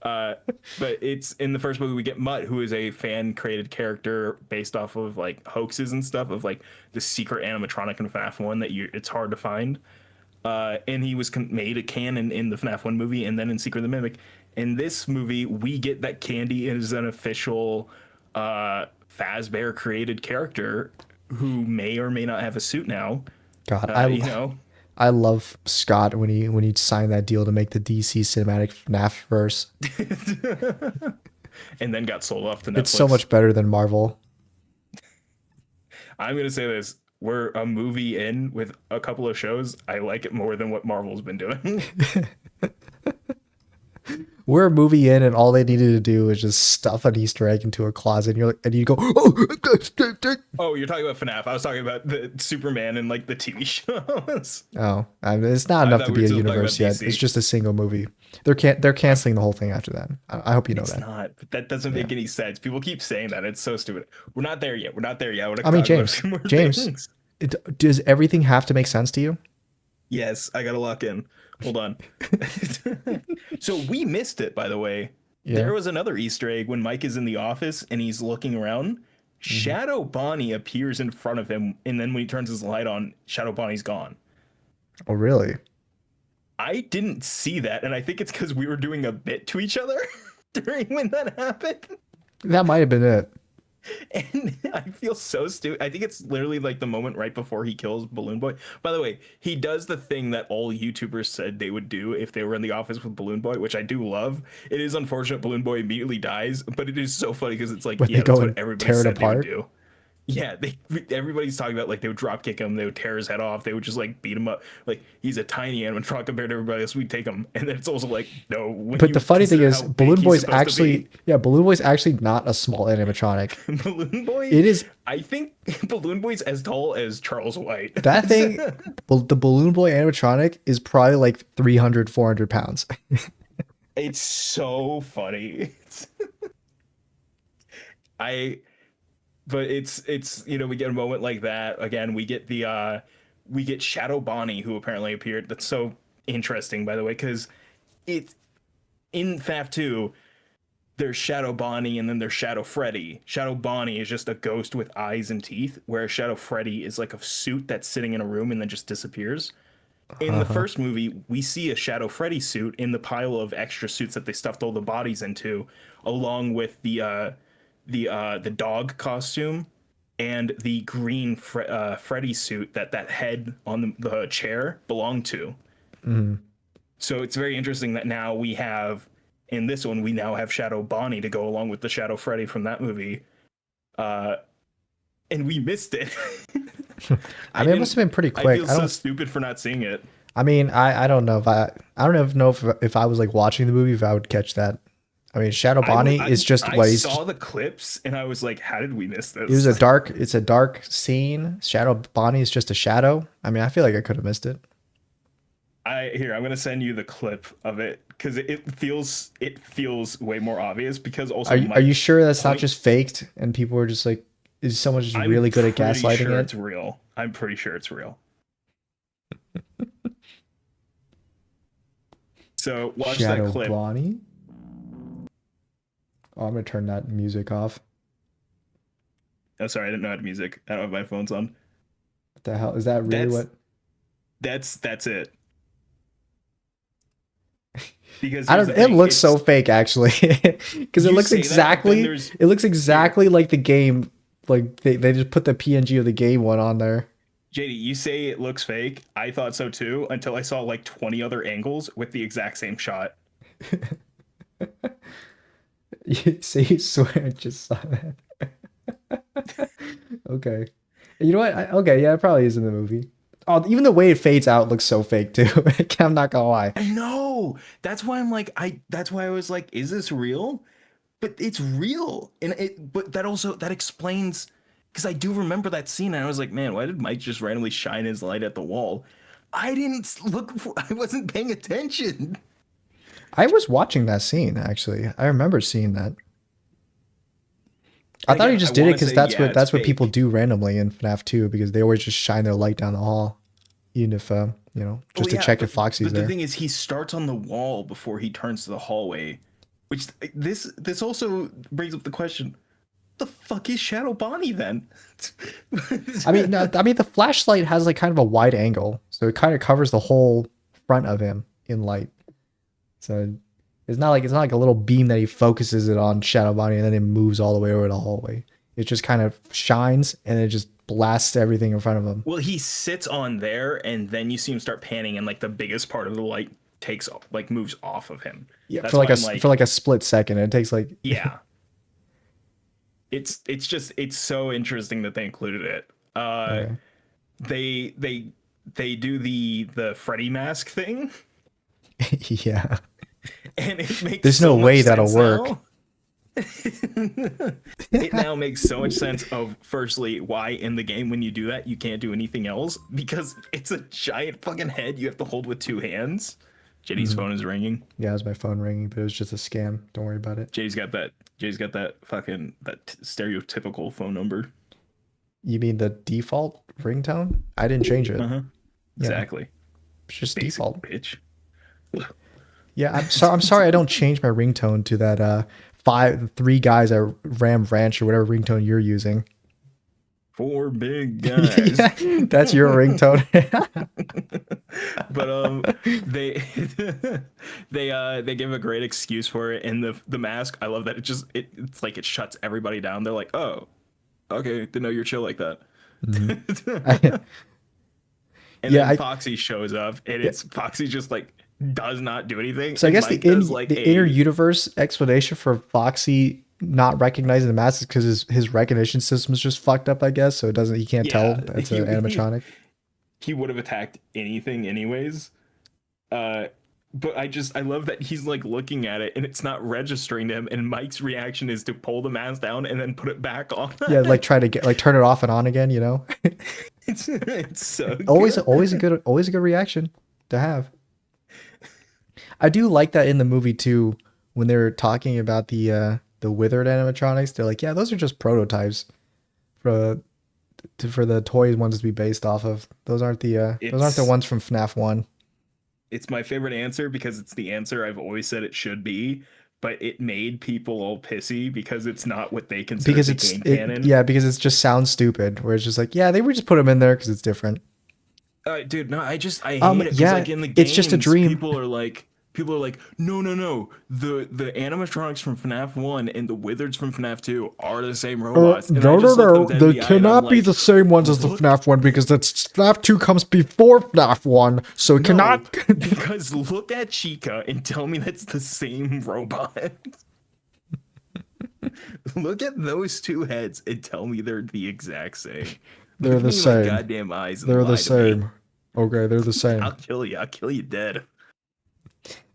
Uh, but it's in the first movie we get Mutt, who is a fan created character based off of like hoaxes and stuff of like the secret animatronic in FNAF 1 that it's hard to find. And he was made a canon in the FNAF 1 movie and then in Secret of the Mimic. In this movie, we get that Candy is an official Fazbear created character who may or may not have a suit now. God, Uh, you know, I love Scott when he signed that deal to make the DC cinematic FNAF verse. and then got sold off to It's so Netflix. much better than Marvel. I'm gonna say this: we're a movie in with a couple of shows. I like it more than what Marvel's been doing. we're a movie in, and all they needed to do was just stuff an Easter egg into a closet, and you're like, and you go, oh, Oh, you're talking about FNAF. I was talking about the Superman and like the TV shows. oh, I mean, it's not I enough thought to we be were a still talking about universe yet. It's DC. just a single movie. They're canceling the whole thing after that. I hope you know It's that. not, but that doesn't Yeah. make any sense. People keep saying that. It's so stupid. We're not there yet. We're not there yet. We're I gonna mean, talk about a James, few more James, things. does everything have to make sense to you? Yes, I gotta lock in. Hold on. So we missed it, by the way. Yeah. There was another Easter egg when Mike is in the office and he's looking around. Hmm. Shadow Bonnie appears in front of him, and then when he turns his light on, Shadow Bonnie's gone. Oh, really? I didn't see that, and I think it's because we were doing a bit to each other during when that happened. That might have been it. And I feel so stupid. I think it's literally like the moment right before he kills Balloon Boy. By the way, he does the thing that all YouTubers said they would do if they were in the office with Balloon Boy, which I do love. It is unfortunate Balloon Boy immediately dies, but it is so funny because it's like, When they yeah, that's go what and everybody tear it said they would apart. do. Yeah, everybody's talking about like they would drop kick him, they would tear his head off, they would just like beat him up. Like he's a tiny animatronic compared to everybody else. We'd take him, and then it's also like no. When But you the funny thing consider is, how big Balloon he's Boy's supposed to actually, yeah, Balloon Boy's actually not a small animatronic. be. Balloon Boy. It is I think Balloon Boy's as tall as Charles White. that thing. The Balloon Boy animatronic is probably like 300, 400 pounds. It's so funny. I but it's we get a moment like that again. We get Shadow Bonnie, who apparently appeared. That's so interesting, by the way, because it in FNAF 2 there's Shadow Bonnie and then there's Shadow Freddy. Shadow Bonnie is just a ghost with eyes and teeth, whereas Shadow Freddy is like a suit that's sitting in a room and then just disappears. In the Uh-huh. first movie, we see a Shadow Freddy suit in the pile of extra suits that they stuffed all the bodies into, along with the dog costume and the green Freddy suit that head on the chair belonged to. Mhm. So it's very interesting that now we have in this one we now have Shadow Bonnie to go along with the Shadow Freddy from that movie, uh, and we missed it. I mean, it must have been pretty I quick. feel I so don't. stupid for not seeing it. I mean, I don't know if I don't even know if I was like watching the movie if I would catch that. I mean, Shadow Bonnie is just I what he's. saw the clips and I was like, how did we miss It was this? it's a dark scene. Shadow Bonnie is just a shadow. I mean, I feel like I could have missed it. I'm gonna send you the clip of it because it feels way more obvious because also Are you Mike sure that's not point just faked and people are just like, is someone just I'm really good at pretty gaslighting sure it? it's real. I'm pretty sure it's real. So watch that Shadow clip. Bonnie. Oh, I'm gonna turn that music off. Oh, sorry, I didn't know how to music. I don't have my phones on. What the hell is that? Really That's what? that's it. Because I here's don't. the It thing, looks it's so fake actually, because it you looks say that, but then exactly. there's It looks here, exactly like the game. Like they just put the PNG of the game one on there. JD, you say it looks fake. I thought so too until I saw like 20 other angles with the exact same shot. You say you swear I just saw that. Okay. You know what? Okay, yeah, it probably is in the movie. Oh, even the way it fades out looks so fake too. I'm not gonna lie. I know. That's why I'm like that's why I was like, is this real? But it's real. And it but that also that explains because I do remember that scene and I was like, man, why did Mike just randomly shine his light at the wall? I didn't look for, I wasn't paying attention. I was watching that scene actually. I remember seeing that. I And thought he again, I just did it want to because say, yeah, it's that's what people fake. do randomly in FNAF 2 because they always just shine their light down the hall, even if Well, just to yeah, check if Foxy's but the there. thing is, he starts on the wall before he turns to the hallway, which this also brings up the question: the fuck is Shadow Bonnie then? I mean, no, I mean the flashlight has like kind of a wide angle, so it kind of covers the whole front of him in light. So it's not like a little beam that he focuses it on Shadow Bonnie and then it moves all the way over the hallway. It just kind of shines and it just blasts everything in front of him. Well, he sits on there, and then you see him start panning, and like the biggest part of the light moves off of him. Yeah, That's why I'm like, for like a split second. It takes like yeah. It's just it's so interesting that they included it. okay. They they do the Freddy mask thing. Yeah. and it makes There's no so much way that'll sense work. now. It now makes so much sense of firstly why in the game when you do that you can't do anything else because it's a giant fucking head you have to hold with two hands. JD's Mhm. phone is ringing. Yeah, it was my phone ringing, but it was just a scam. Don't worry about it. JD's got that. JD's got that fucking stereotypical phone number. You mean the default ringtone? I didn't change it. Uh huh. Yeah, Exactly. it's just Basic default. bitch. Yeah, I'm sorry I don't change my ringtone to that three guys at Ram Ranch or whatever ringtone you're using. Four big guys. Yeah, that's your ringtone. But they they give a great excuse for it in the mask. I love that it's like it shuts everybody down. They're like, oh, okay, didn't know you're chill like that. Mhm. And Yeah, then Foxy shows up, and it's Foxy just like does not do anything. so I And guess Mike does like the inner universe explanation for Foxy not recognizing the mask is because his recognition system is just fucked up, I guess. So he can't tell yeah, that's an animatronic. he would have attacked anything anyways. Uh, but I love that he's like looking at it and it's not registering to him, and Mike's reaction is to pull the mask down and then put it back on. Yeah, like try to turn it off and on again, you know? It's so always good. always a good reaction to have. I do like that in the movie too, when they're talking about the withered animatronics. They're like, yeah, those are just prototypes for the toy ones to be based off of. Those aren't the It's ones from FNAF 1. it's my favorite answer because it's the answer I've always said it should be, but it made people all pissy because it's not what they consider Because the game it canon. yeah, because it just sounds stupid. Where it's just like, yeah, they would just put them in there because it's different. Dude, no, I hate it because Yeah, like in the it's just a games, dream. people are like, no, no, no, the animatronics from FNAF 1 and the wizards from FNAF 2 are the same robots, and I No, no, just look them no. dead in They the eye and I'm cannot be the like, same ones as the look, FNAF 1 because that's FNAF 2 comes before FNAF 1, so it no, cannot. because look at Chica and tell me that's the same robot. Look at those two heads and tell me they're the exact same. They're Look the me in my same. goddamn eyes and They're lie the to me. same. Okay, they're the same. I'll kill you. I'll kill you dead.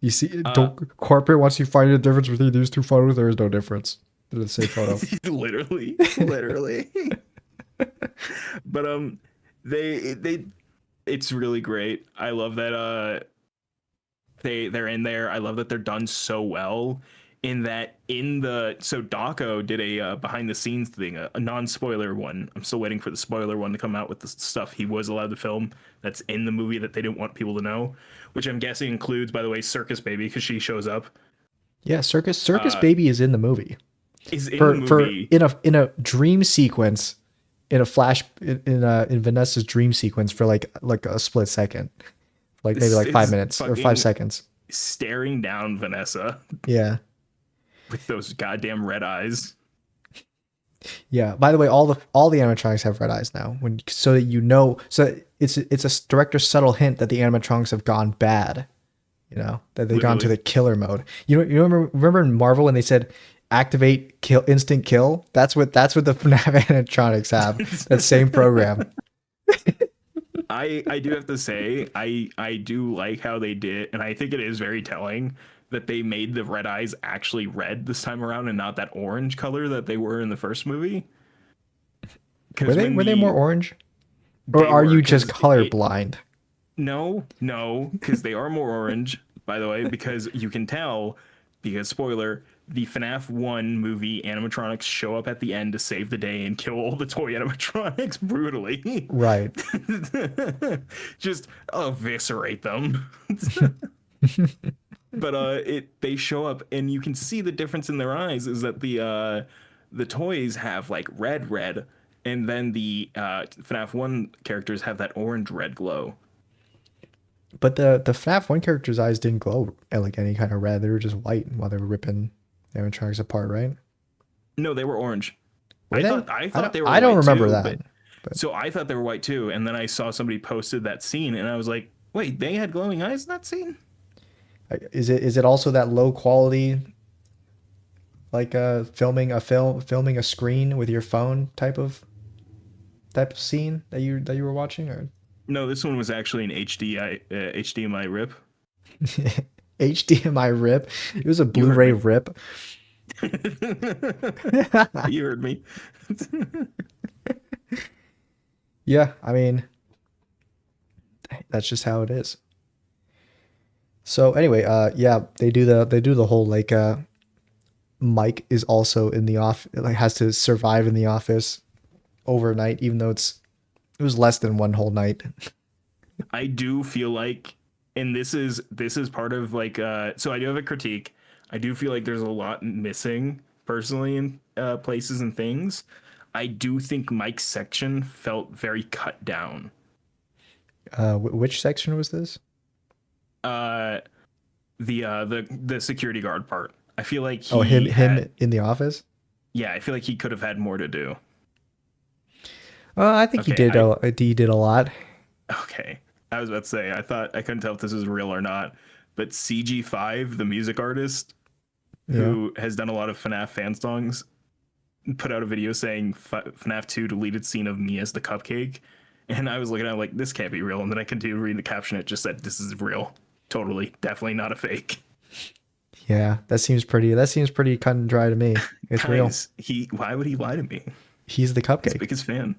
You see, Uh, don't corporate wants you to find a difference between these two photos. There is no difference. They're the same photo. literally. But they it's really great. I love that they're in there. I love that they're done so well in that so Daco did a behind the scenes thing, a non-spoiler one. I'm still waiting for the spoiler one to come out with the stuff he was allowed to film that's in the movie that they didn't want people to know, which I'm guessing includes, by the way, Circus Baby because she shows up. Yeah, Circus Uh Baby is in the movie. is in the For movie. in a dream sequence, in a flash in Vanessa's dream sequence for like a split second, like maybe This like 5 is minutes or fucking 5 seconds. staring down Vanessa Yeah. with those goddamn red eyes. Yeah. By the way, all the animatronics have red eyes now. So that you know, so it's a director's subtle hint that the animatronics have gone bad. You know that they've gone to Literally. the killer mode. You remember in Marvel when they said activate kill instant kill? That's what the FNAF animatronics have. That same program. I do have to say I do like how they did, and I think it is very telling that they made the red eyes actually red this time around and not that orange color that they were in the first movie. Were Because they more orange, or are you just colorblind? No, because they are more orange, by the way, because you can tell, because spoiler, the FNAF 1 movie animatronics show up at the end to save the day and kill all the toy animatronics brutally. Right. Just eviscerate them. But they show up and you can see the difference in their eyes is that the toys have like red, and then the FNAF 1 characters have that orange red glow. But the FNAF 1 character's eyes didn't glow like any kind of red. They were just white while they were ripping the animatronics apart, right? No, they were orange. Were they? I thought they were I don't white remember too, that. so I thought they were white too, and then I saw somebody posted that scene and I was like, wait, they had glowing eyes in that scene? Is it also that low quality, like filming a screen with your phone type of scene that you were watching, or No, this one was actually an HDMI rip. HDMI rip. It was a You heard Blu-ray me. rip. You heard me. Yeah, I mean, that's just how it is. So anyway, yeah, they do the whole like Mike is also in the off like has to survive in the office overnight, even though it was less than one whole night. I do feel like, and this is part of like so I do have a critique. I do feel like there's a lot missing personally in places and things. I do think Mike's section felt very cut down. Which section was this? Uh the security guard part. I feel like Oh, him he him had in the office. yeah, I feel like he could have had more to do. I think he Okay, did a lot. okay. I was about to say I couldn't tell if this was real or not, but CG5, the music artist Yeah. who has done a lot of FNAF fan songs, put out a video saying FNAF 2 deleted scene of me as the cupcake. And I was looking at it like, this can't be real. And then I continued reading the caption. It just said, this is real. Totally. Definitely not a fake. Yeah, that seems pretty cut and dry to me. It's real. Guys, why would he lie to me? He's the His cupcake. biggest fan.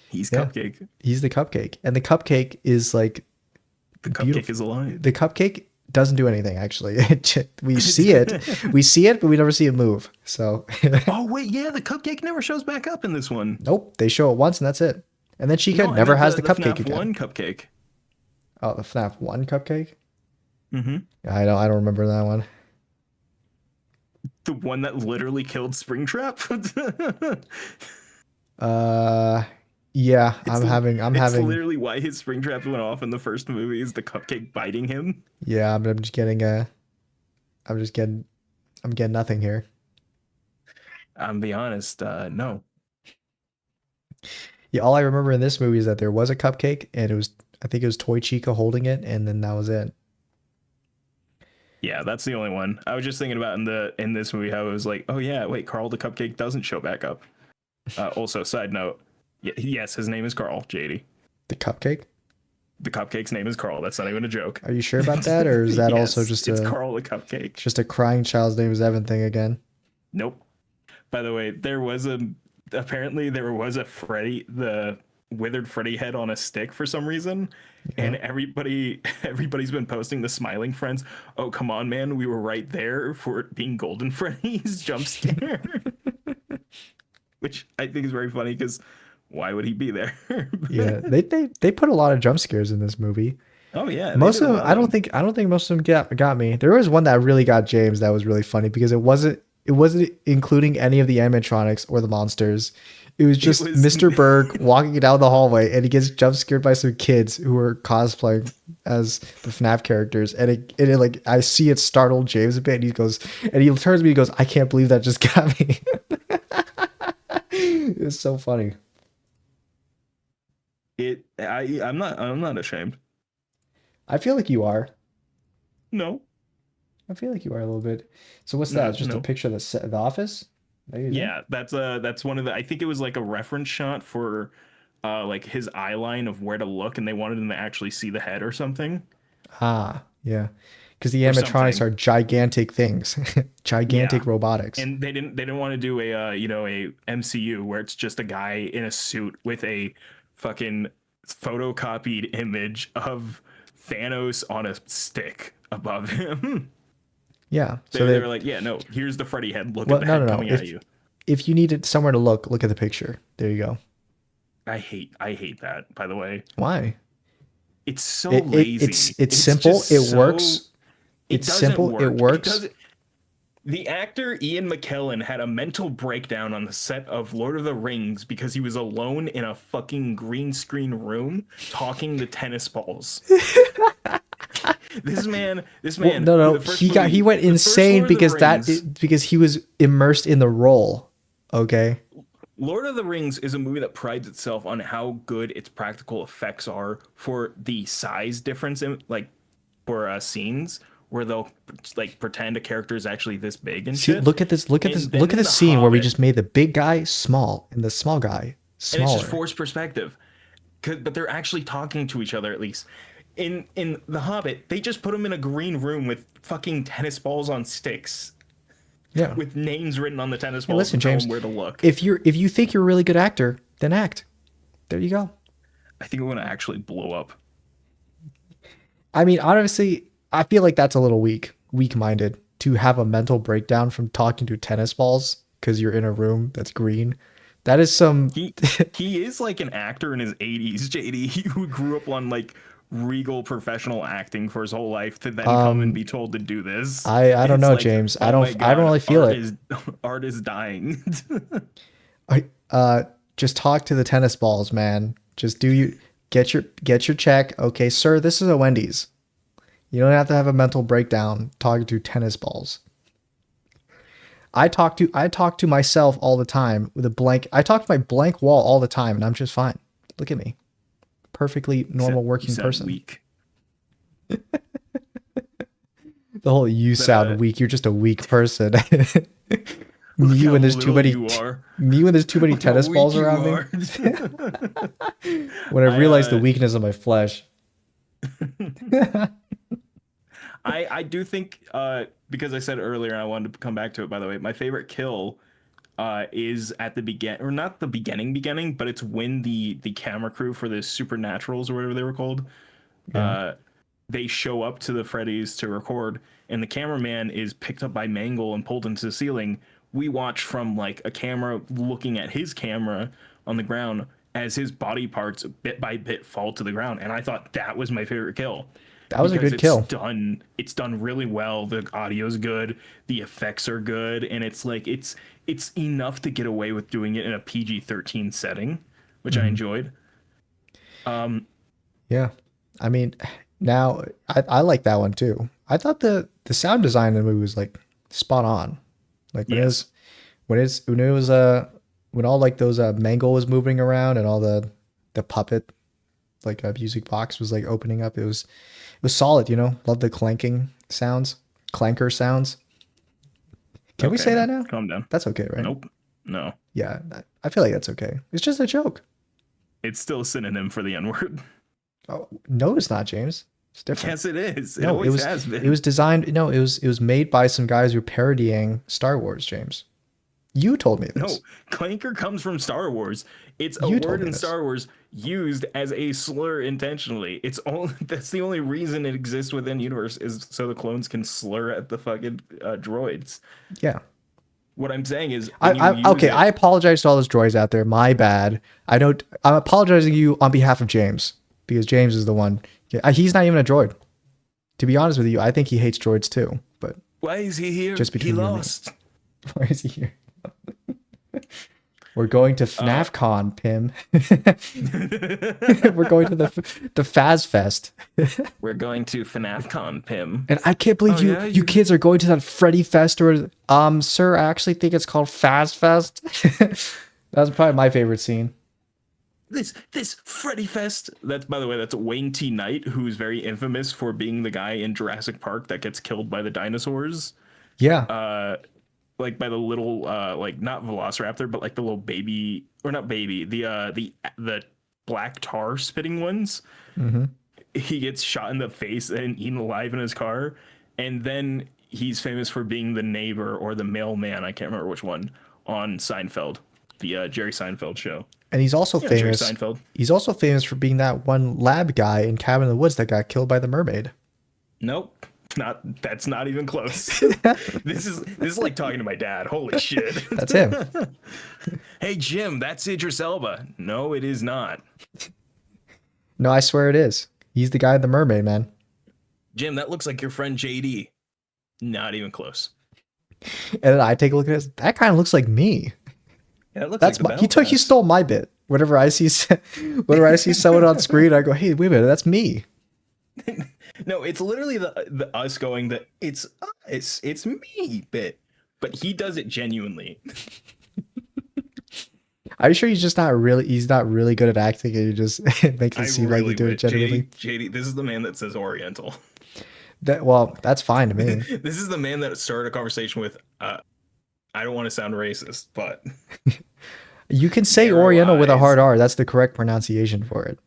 He's Yeah, Cupcake. he's the cupcake. And the cupcake is like The Cupcake beautiful. is alive. The cupcake doesn't do anything actually. We see it. We see it, but we never see it move. So Oh, wait. Yeah, the Cupcake never shows back up in this one. nope, they show it once and that's it. And then Chica No, I never meant has the the cupcake FNAF again. 1 Cupcake. Oh, the FNAF 1 cupcake? Mm-hmm. I don't remember that one. The one that literally killed Springtrap. Uh yeah, It's I'm it's having literally why his Springtrap went off in the first movie is the Cupcake biting him. yeah, I'm just getting I'm just getting I'm getting nothing here. I'm be honest, no. Yeah, all I remember in this movie is that there was a cupcake and I think it was Toy Chica holding it and then that was it. Yeah, that's the only one. I was just thinking about in this movie how it was like, oh yeah, wait, Carl the Cupcake doesn't show back up. Also, side note, yes, his name is Carl, JD. The cupcake? The cupcake's name is Carl. That's not even a joke. Are you sure about that or is that also Yes, just it's a Carl the Cupcake. just a crying child's name is Evan thing again? Nope. By the way, apparently there was a Freddy, the withered Freddy head on a stick for some reason, and Yeah. everybody's been posting the smiling friends. Oh come on, man, we were right there for it being Golden Freddy's jump scare, which I think is very funny because why would he be there? Yeah, they put a lot of jump scares in this movie. Oh yeah, they Most did a of them, lot I don't think most of them got me. There was one that really got James that was really funny because it wasn't including any of the animatronics or the monsters. It was just was- Mr. Berg walking down the hallway and he gets jump scared by some kids who are cosplaying as the FNAF characters. And it like I see it startled James a bit and he goes and he turns to me and goes, I can't believe that just got me. It was so funny. I'm not ashamed. I feel like you are. No. I feel like you are a little bit. So what's No, that? It's just a no. picture of the office? Maybe Yeah, that's one of the I think it was like a reference shot for like his eye line of where to look and they wanted him to actually see the head or something. Ah, yeah. Because the Or animatronics something. are gigantic things, gigantic Yeah. robotics. And they didn't want to do a MCU where it's just a guy in a suit with a fucking photocopied image of Thanos on a stick above him. Yeah. they, So they were like, yeah, no, here's the Freddy head. Look well, at the no, head no, no. coming at you. If you needed somewhere to look at the picture. There you go. I hate that, by the way. Why? It's so It, lazy. it's simple. just It so- works. It It's doesn't simple. It work. works. The actor Ian McKellen had a mental breakdown on the set of Lord of the Rings because he was alone in a fucking green screen room talking to tennis balls. This man, Well, no. the first He movie- went the first insane Lord of the Rings- because he was immersed in the role. Okay. Lord of the Rings is a movie that prides itself on how good its practical effects are for the size difference in like for scenes where they'll like pretend a character is actually this big and See, shit. look at this. Look at And this. then Look at in this The scene where we Hobbit- just made the big guy small and the small guy And it's smaller. just forced perspective. But they're actually talking to each other at least. in The Hobbit, they just put him in a green room with fucking tennis balls on sticks, Yeah. with names written on the tennis Hey, balls listen, to tell James. him where to look. If you think you're a really good actor, then act. There you go. I think I'm gonna actually blow up. I mean, honestly, I feel like that's a little weak-minded to have a mental breakdown from talking to tennis balls because you're in a room that's green. That is some. He he is like an actor in his 80s, JD, who grew up on like regal professional acting for his whole life to then come and um, be told to do this. I don't It's know, like, James. oh my I don't god, really feel it. art is dying. I just talk to the tennis balls, man. Just do you get your check. Okay, sir, this is a Wendy's. You don't have to have a mental breakdown talking to tennis balls. I talk to myself all the time with a blank. I talk to my blank wall all the time, and I'm just fine. Look at me, perfectly normal You working sound person. weak. The whole you But sound weak. You're just a weak person. look me how when there's too little many you are. me when there's too many Look how tennis balls weak you around me. are. When I I realize the weakness of my flesh. I do think because I said earlier and I wanted to come back to it by the way, my favorite kill is at the begin or not the beginning, but it's when the camera crew for the Supernaturals or whatever they were called, Yeah, uh they show up to the Freddy's to record, and the cameraman is picked up by Mangle and pulled into the ceiling. We watch from like a camera looking at his camera on the ground as his body parts bit by bit fall to the ground, and I thought that was my favorite kill that was a because good kill. it's done really well. The audio's good, the effects are good, and it's like it's enough to get away with doing it in a PG-13 setting, which I Hmm. enjoyed. Um, Yeah, I mean, now I like that one too. I thought the sound design in the movie was like spot on. Like yes. when it was when all like those Mangle was moving around and all the puppet like music box was like opening up. It was solid. You know, love the clanking sounds, clanker sounds. Can we Okay, say that man. now? Calm down. That's okay, right? Nope. No. Yeah, I feel like that's okay. It's just a joke. It's still a synonym for the N-word. Oh, no, it's not, James. It's different. Yes, it is. It No, always has it been. was designed. No, it was made by some guys who were parodying Star Wars. James, you told me No, this. clanker comes from Star Wars. It's a You told word me in this. Star Wars used as a slur intentionally. It's only that's the only reason it exists within universe is so the clones can slur at the fucking droids. Yeah. What I'm saying is when you I use okay. I it, apologize to all those droids out there. My bad. I don't. I'm apologizing to you on behalf of James because James is the one. Yeah, he's not even a droid. To be honest with you, I think he hates droids too. But why is he here? just He between you and me, lost. why is he here? We're going to Uh, FNAF Con, Pim. We're going to the Faz Fest. We're going to FNAF Con, Pim. And I can't believe Oh yeah, you kids are going to that Freddy Fest or sir, I actually think it's called Faz Fest. That's probably my favorite scene. this Freddy Fest. That's by the way, that's Wayne T. Knight, who's very infamous for being the guy in Jurassic Park that gets killed by the dinosaurs. Yeah. Uh, like by the little like not Velociraptor, but like the little baby or not baby, the black tar spitting ones. Hmm. He gets shot in the face and eaten alive in his car, and then he's famous for being the neighbor or the mailman. I can't remember which one on Seinfeld, the Jerry Seinfeld show. And he's also Yeah, Jerry famous. Seinfeld. He's also famous for being that one lab guy in Cabin in the Woods that got killed by the mermaid. Nope. Not that's not even close. This is like talking to my dad. Holy shit. That's him. Hey Jim, that's Idris Elba. No, it is not. No, I swear it is. He's the guy in the mermaid, man. Jim, that looks like your friend JD. Not even close. And then I take a look at it. That kind of looks like me. Yeah, it looks That's like the my, he Belfast. stole my bit. Whenever I see whenever I see someone on screen, I go, "Hey, wait a minute, that's me." No, it's literally the us going that it's me bit, but he does it genuinely. Are you sure he's not really good at acting and he just makes it I seem like really he's doing it would. genuinely? JD, this is the man that says Oriental. Well, that's fine to me. This is the man that started a conversation with. I don't want to sound racist, but You can say Narrow Oriental with a eyes. hard R. That's the correct pronunciation for it.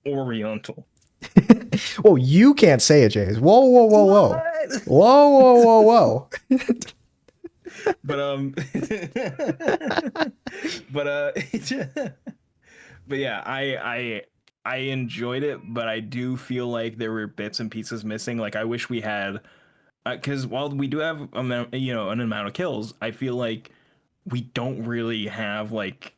Oriental. Oh, you can't say it, James. Whoa, whoa, whoa, whoa. What? Whoa, whoa, whoa, But but but yeah, I enjoyed it, but I do feel like there were bits and pieces missing. Like I wish we had, because while we do have an amount of kills, I feel like we don't really have like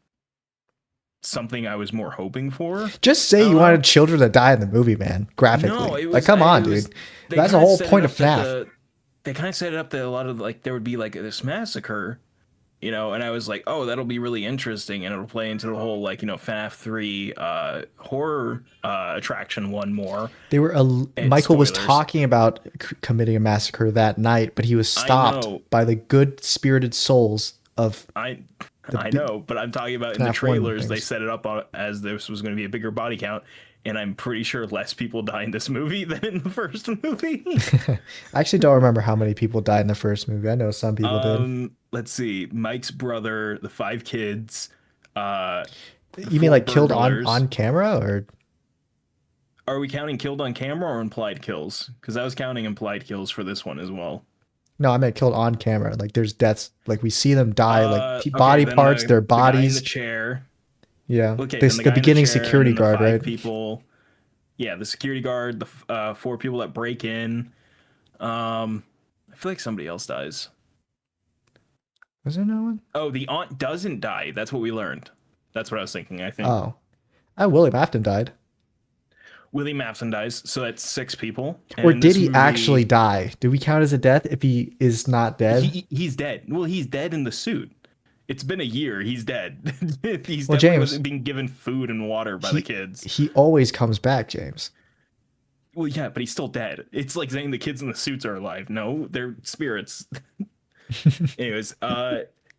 something I was more hoping for. Just say I you don't know. wanted children to die in the movie, man. No, Graphically. it Like, was come on, it was dude. they That's the kind of whole set it point of up that FNAF. they kind of set it up that a lot of like there would be like this massacre, and I was like, oh, that'll be really interesting, and it'll play into the whole like FNAF 3 horror attraction one more. They were And Michael was spoilers. talking about committing a massacre that night, but he was I stopped know, by the good-spirited souls of I the I know, but I'm talking about in the FNAF 1 trailers they things. set it up as this was going to be a bigger body count, and I'm pretty sure less people die in this movie than in the first movie. I actually don't remember how many people died in the first movie. I know some people did. Let's see. Mike's brother, the 5 kids, the You mean four like killed on burglars. camera or Are we counting killed on camera or implied kills? Because I was counting implied kills for this one as well. no? I meant killed on camera. Like there's deaths. Like we see them die. Like Okay, body then parts, their the guy in the bodies. chair. Yeah. Okay, then This the the guy in the beginning chair, and security then the guard, five right? people. Yeah, the security guard, the 4 people that break in. I feel like somebody else dies. Was there no one? Oh, the aunt doesn't die. That's what we learned. That's what I was thinking. I think Oh, William Afton died. Willie Mapson dies, so that's 6 people. And Or in did this he actually movie, die? Do we count as a death if he is not dead? he's dead. Well, he's dead in the suit. It's been a year. He's dead. He's Well, definitely James, wasn't being given food and water by the he kids. he always comes back, James. Well, yeah, but he's still dead. It's like saying the kids in the suits are alive. No, they're spirits. Anyways,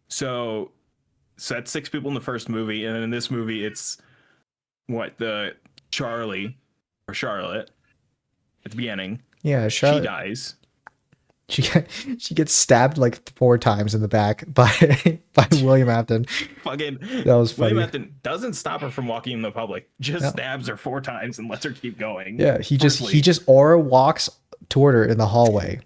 so that's 6 people in the first movie, and then in this movie, it's what the Charlie or Charlotte at the beginning. Yeah, She Charlotte. dies. She she gets stabbed like 4 times in the back by William Afton. Fucking That was William funny. Afton doesn't stop her from walking in the public. Just No. stabs her 4 times and lets her keep going. Yeah, he Forcefully. just aura walks toward her in the hallway.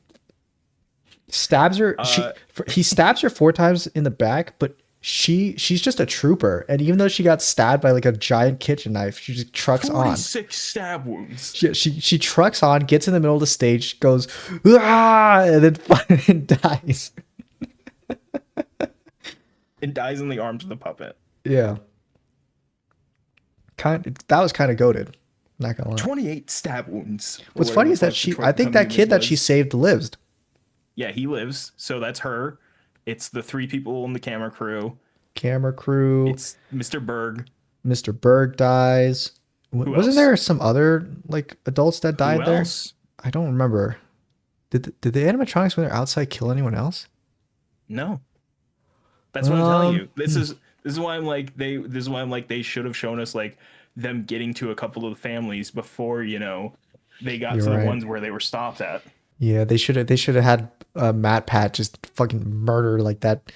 Stabs her. Uh, He stabs her 4 times in the back, but she's just a trooper. And even though she got stabbed by like a giant kitchen knife, she just trucks on. 46 stab wounds. She trucks on, gets in the middle of the stage, goes ah, and then fucking dies. And dies in the arms of the puppet. Yeah, that was kind of goated. Not gonna lie. 28 stab wounds. What's funny is that I think that kid that she saved lived. Yeah, he lives. So that's her. It's the 3 people in the camera crew. Camera crew. It's Mr. Berg. Mr. Berg dies. Who Wasn't else? there some other like adults that died Who there? else? I don't remember. Did the animatronics when they're outside kill anyone else? No. That's what I'm telling you. This Hmm. is why I'm like they should have shown us like them getting to a couple of the families before, they got You're to the right. ones where they were stopped at. Yeah, they should have had Matt Pat just fucking murder like that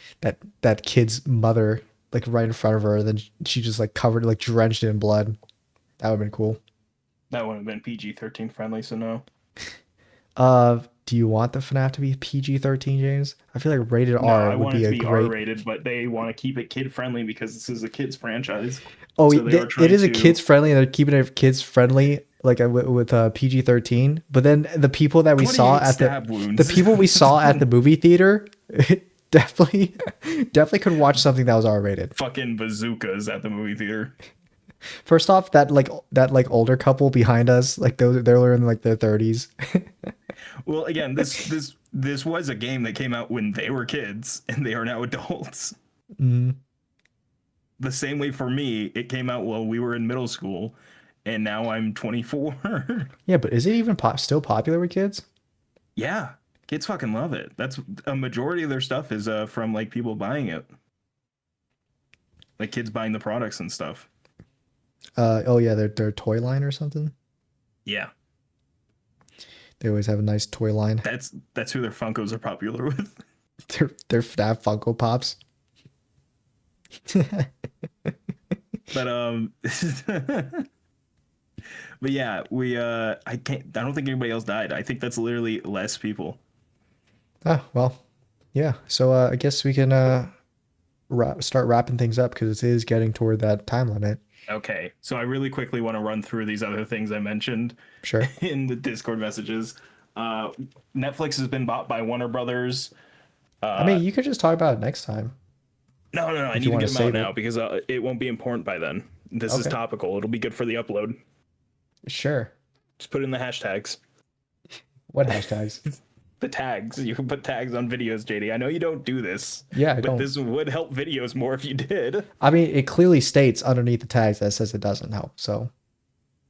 kid's mother like right in front of her. Then she just like covered like drenched in blood. That would have been cool. That would have been PG-13 friendly, so no. Do you want the FNAF to be PG-13, James? I feel like rated No, R I would want it be to a be great. R-rated, but they want to keep it kid-friendly because this is a kids franchise. Oh, So they are it trying is a to- kids friendly, and they're keeping it kids friendly, like with PG-13. But then the people that we saw 28 at stab the wounds. people we saw at the movie theater, definitely could watch something that was R-rated. Fucking bazookas at the movie theater. First off, that older couple behind us, like they were in like their 30s. Well, again, this was a game that came out when they were kids and they are now adults. Mhm. The same way for me, it came out while we were in middle school, and now I'm 24. Yeah, but is it even still popular with kids? Yeah, kids fucking love it. That's a majority of their stuff is from like people buying it, like kids buying the products and stuff. Oh yeah, their toy line or something. Yeah, They always have a nice toy line. that's who their Funkos are popular with. Their FNAF Funko Pops. But But yeah, we I don't think anybody else died. I think that's literally less people. Ah, well, yeah. So I guess we can start wrapping things up because it is getting toward that time limit. Okay, so I really quickly want to run through these other things I mentioned Sure. in the Discord messages. Uh, Netflix has been bought by Warner Brothers. I Uh, mean, you could just talk about it next time no, I if need you to want get to them out save now it. because it won't be important by then. This is Okay. topical. It'll be good for the upload. Sure. Just put in the hashtags. What hashtags? The tags. You can put tags on videos, JD. I know you don't do this, Yeah, I but don't. this would help videos more if you did. I mean, it clearly states underneath the tags that says it doesn't help. So,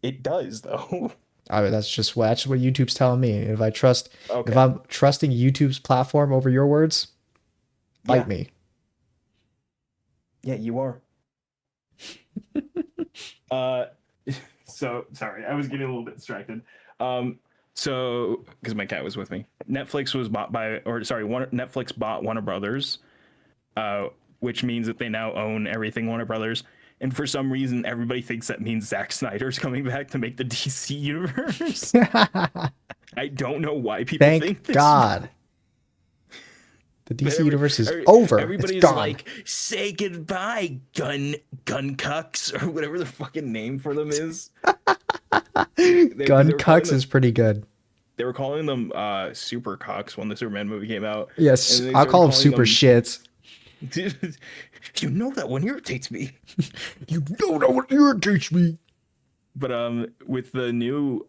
It does though. I mean, that's what YouTube's telling me. If Okay. I'm trusting YouTube's platform over your words, Yeah. fight me. Yeah, you are. Uh so sorry, I was getting a little bit distracted. So because my cat was with me. Netflix was bought by Netflix bought Warner Brothers, uh, which means that they now own everything Warner Brothers. And for some reason, everybody thinks that means Zack Snyder's coming back to make the DC universe. I don't know why people Thank think this. God. The But DC universe is over. It's everybody's gone. like, say goodbye, gun cucks, or whatever the fucking name for them is. Gun They were calling cucks them is pretty good. super cocks when the Superman movie came out. Yes, And they I'll started call them calling super shits. you know that one irritates me. You don't know what irritates me. But with the new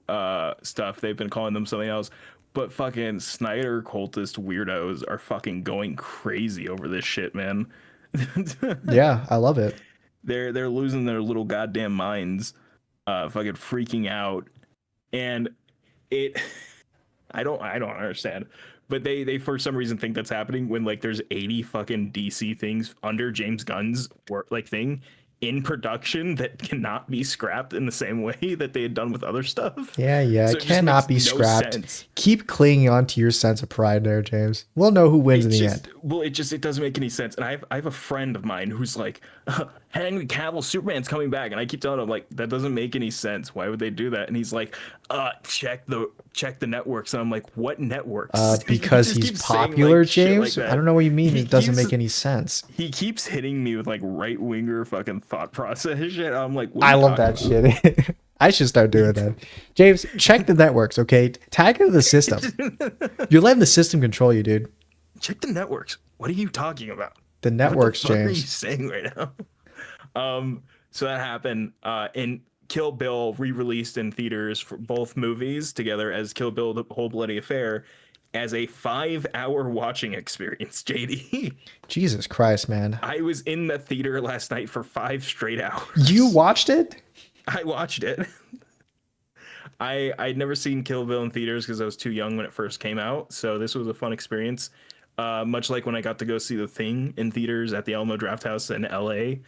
stuff, they've been calling them something else. But fucking Snyder cultist weirdos are fucking going crazy over this shit, man. Yeah, I love it. They're losing their little goddamn minds, fucking freaking out, and it. I don't understand, but they for some reason think that's happening when like there's 80 fucking DC things under James Gunn's work like thing in production that cannot be scrapped in the same way that they had done with other stuff. Yeah, So it it just cannot makes be no scrapped. sense. Keep clinging on to your sense of pride there, James. We'll know who wins in the end. It doesn't make any sense. And I have a friend of mine who's like, Henry Cavill Superman's coming back, and I keep telling him like that doesn't make any sense. Why would they do that? And he's like, check the networks. And I'm like, what networks? He Because just he's keeps saying, popular, like, shit like James? I that. don't know what you mean. He It doesn't keeps make any sense. he keeps hitting me with like right winger fucking thought process shit. I'm like, what are I you love talking that about? shit. I should start doing that. James, check the networks, okay? Tag into the system. You're letting the system control you, dude. Check the networks. What are you talking about? The What the networks, fuck are you James. saying right now? So that happened. And Kill Bill re-released in theaters for both movies together as Kill Bill: The Whole Bloody Affair as a 5-hour watching experience. JD, Jesus Christ, man. I was in the theater last night for 5 straight hours. You watched it? I watched it. I'd never seen Kill Bill in theaters because I was too young when it first came out. So this was a fun experience. Much like when I got to go see The Thing in theaters at the Alamo Drafthouse in LA.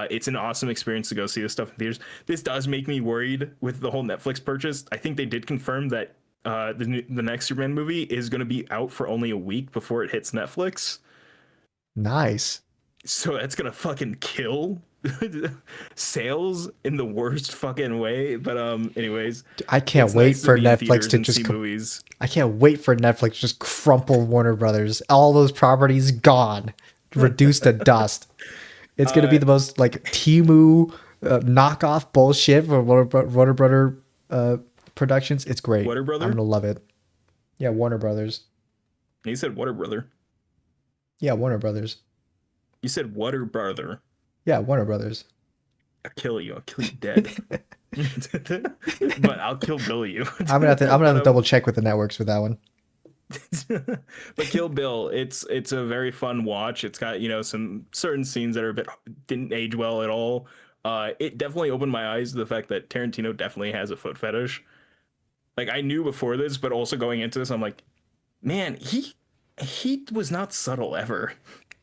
It's an awesome experience to go see this stuff in theaters. This does make me worried with the whole Netflix purchase. I think they did confirm that the next Superman movie is going to be out for only a week before it hits Netflix. Nice. So that's going to fucking kill sales in the worst fucking way. But anyways, I can't it's wait nice to for be in Netflix theaters to and just see movies. I can't wait for Netflix to just crumple Warner Brothers. All those properties gone, reduced to dust. It's gonna be the most like Timu knockoff bullshit for Warner Brother productions. It's great. Warner Brother? I'm gonna love it. Yeah, Warner Brothers. You said Water Brother. Yeah, Warner Brothers. You said Water Brother. Yeah, Warner Brothers. I'll kill you. I'll kill you dead. But I'll kill Bill you. I'm gonna have to double check with the networks with that one. But Kill Bill, it's a very fun watch. It's got, some certain scenes that are didn't age well at all. It definitely opened my eyes to the fact that Tarantino definitely has a foot fetish. Like I knew before this, but also going into this, I'm like, man, he was not subtle ever.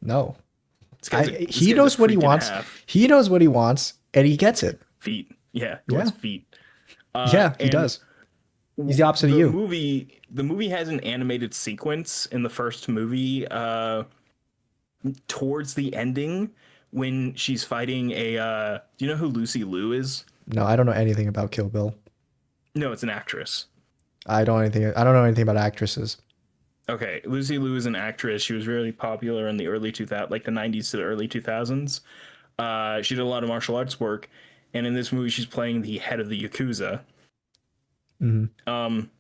No, This he guy's knows a what he freak and a wants. half. He knows what he wants, and he gets it. Feet, yeah, he Yeah. wants feet. Yeah, he And does. He's the opposite of you. The movie has an animated sequence in the first movie, towards the ending when she's fighting a. Do you know who Lucy Liu is? No, I don't know anything about Kill Bill. No, it's an actress. I don't know anything about actresses. Okay, Lucy Liu is an actress. She was really popular in the early 2000s, like the 90s to the early 2000s. She did a lot of martial arts work, and in this movie, she's playing the head of the Yakuza. Hmm. Um,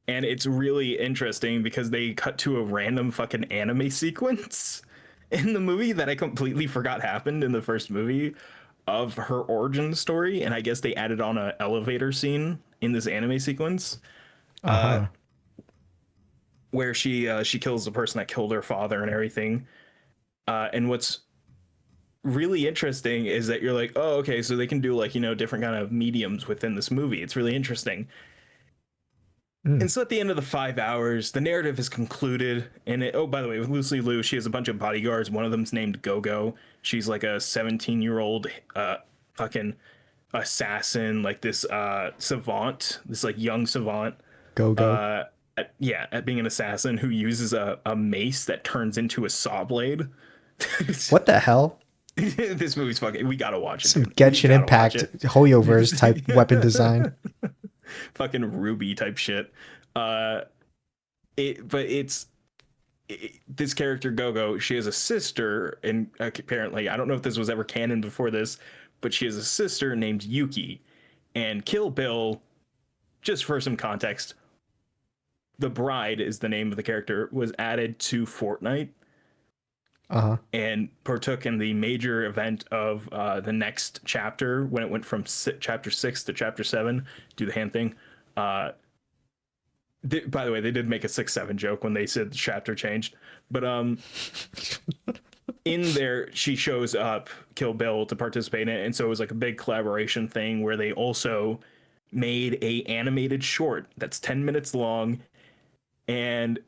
and it's really interesting because they cut to a random fucking anime sequence in the movie that I completely forgot happened in the first movie of her origin story, and I guess they added on a elevator scene in this anime sequence uh, Uh-huh. where she kills the person that killed her father and everything. And what's really interesting is that you're like, oh, okay, so they can do like different kind of mediums within this movie. It's really interesting. Mm. And so at the end of the 5 hours, the narrative is concluded. And oh, by the way, with Lucy Liu, she has a bunch of bodyguards. One of them's named Gogo. She's like a 17-year-old fucking assassin, like this savant, this like young savant. Go go. At being an assassin who uses a mace that turns into a saw blade. What the hell? This movie's fucking. We gotta watch it, Some dude. We Genshin gotta watch Impact it. Hoyoverse type weapon design. Fucking Ruby type shit. Uh, but this character Gogo. She has a sister, and apparently, I don't know if this was ever canon before this, but she has a sister named Yuki. And Kill Bill, just for some context, the bride is the name of the character, was added to Fortnite Uh-huh. and partook in the major event of the next chapter when it went from chapter 6 to chapter 7. Do the hand thing. By the way, they did make a 6-7 joke when they said the chapter changed, but in there she shows up, Kill Bill, to participate in it, and so it was like a big collaboration thing where they also made a animated short that's 10 minutes long. And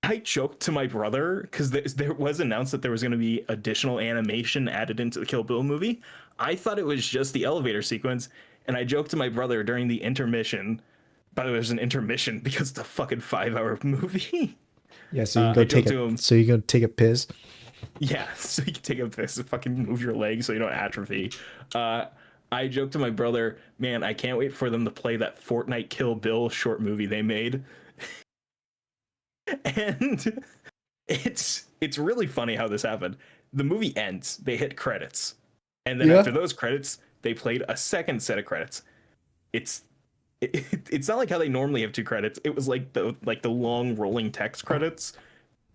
I joked to my brother because there was announced that there was going to be additional animation added into the Kill Bill movie. I thought it was just the elevator sequence, and I joked to my brother during the intermission. By the way, there's an intermission because it's a fucking 5 hour movie. Yeah, so you can go I take joked a to him, so you can take a piss. yeah, so you can take a piss and fucking move your legs so you don't atrophy. Uh, I joked to my brother, man, I can't wait for them to play that Fortnite Kill Bill short movie they made. And it's really funny how this happened. The movie ends, they hit credits, and then Yeah. after those credits, they played a second set of credits. It's it's not like how they normally have two credits. It was like the long rolling text credits,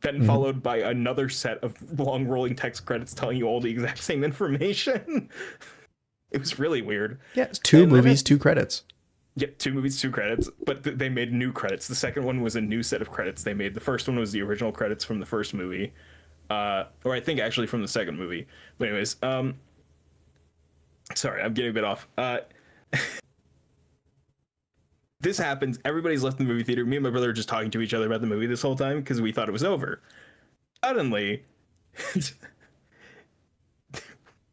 then Hmm. followed by another set of long rolling text credits telling you all the exact same information. It was really weird. Yeah, it's two And then movies, two credits. yeah, two movies, two credits, but they made new credits. The second one was a new set of credits they made. The first one was the original credits from the first movie, or I think actually from the second movie. But anyways, sorry, I'm getting a bit off. This happens. Everybody's left the movie theater. Me and my brother are just talking to each other about the movie this whole time because we thought it was over. Suddenly,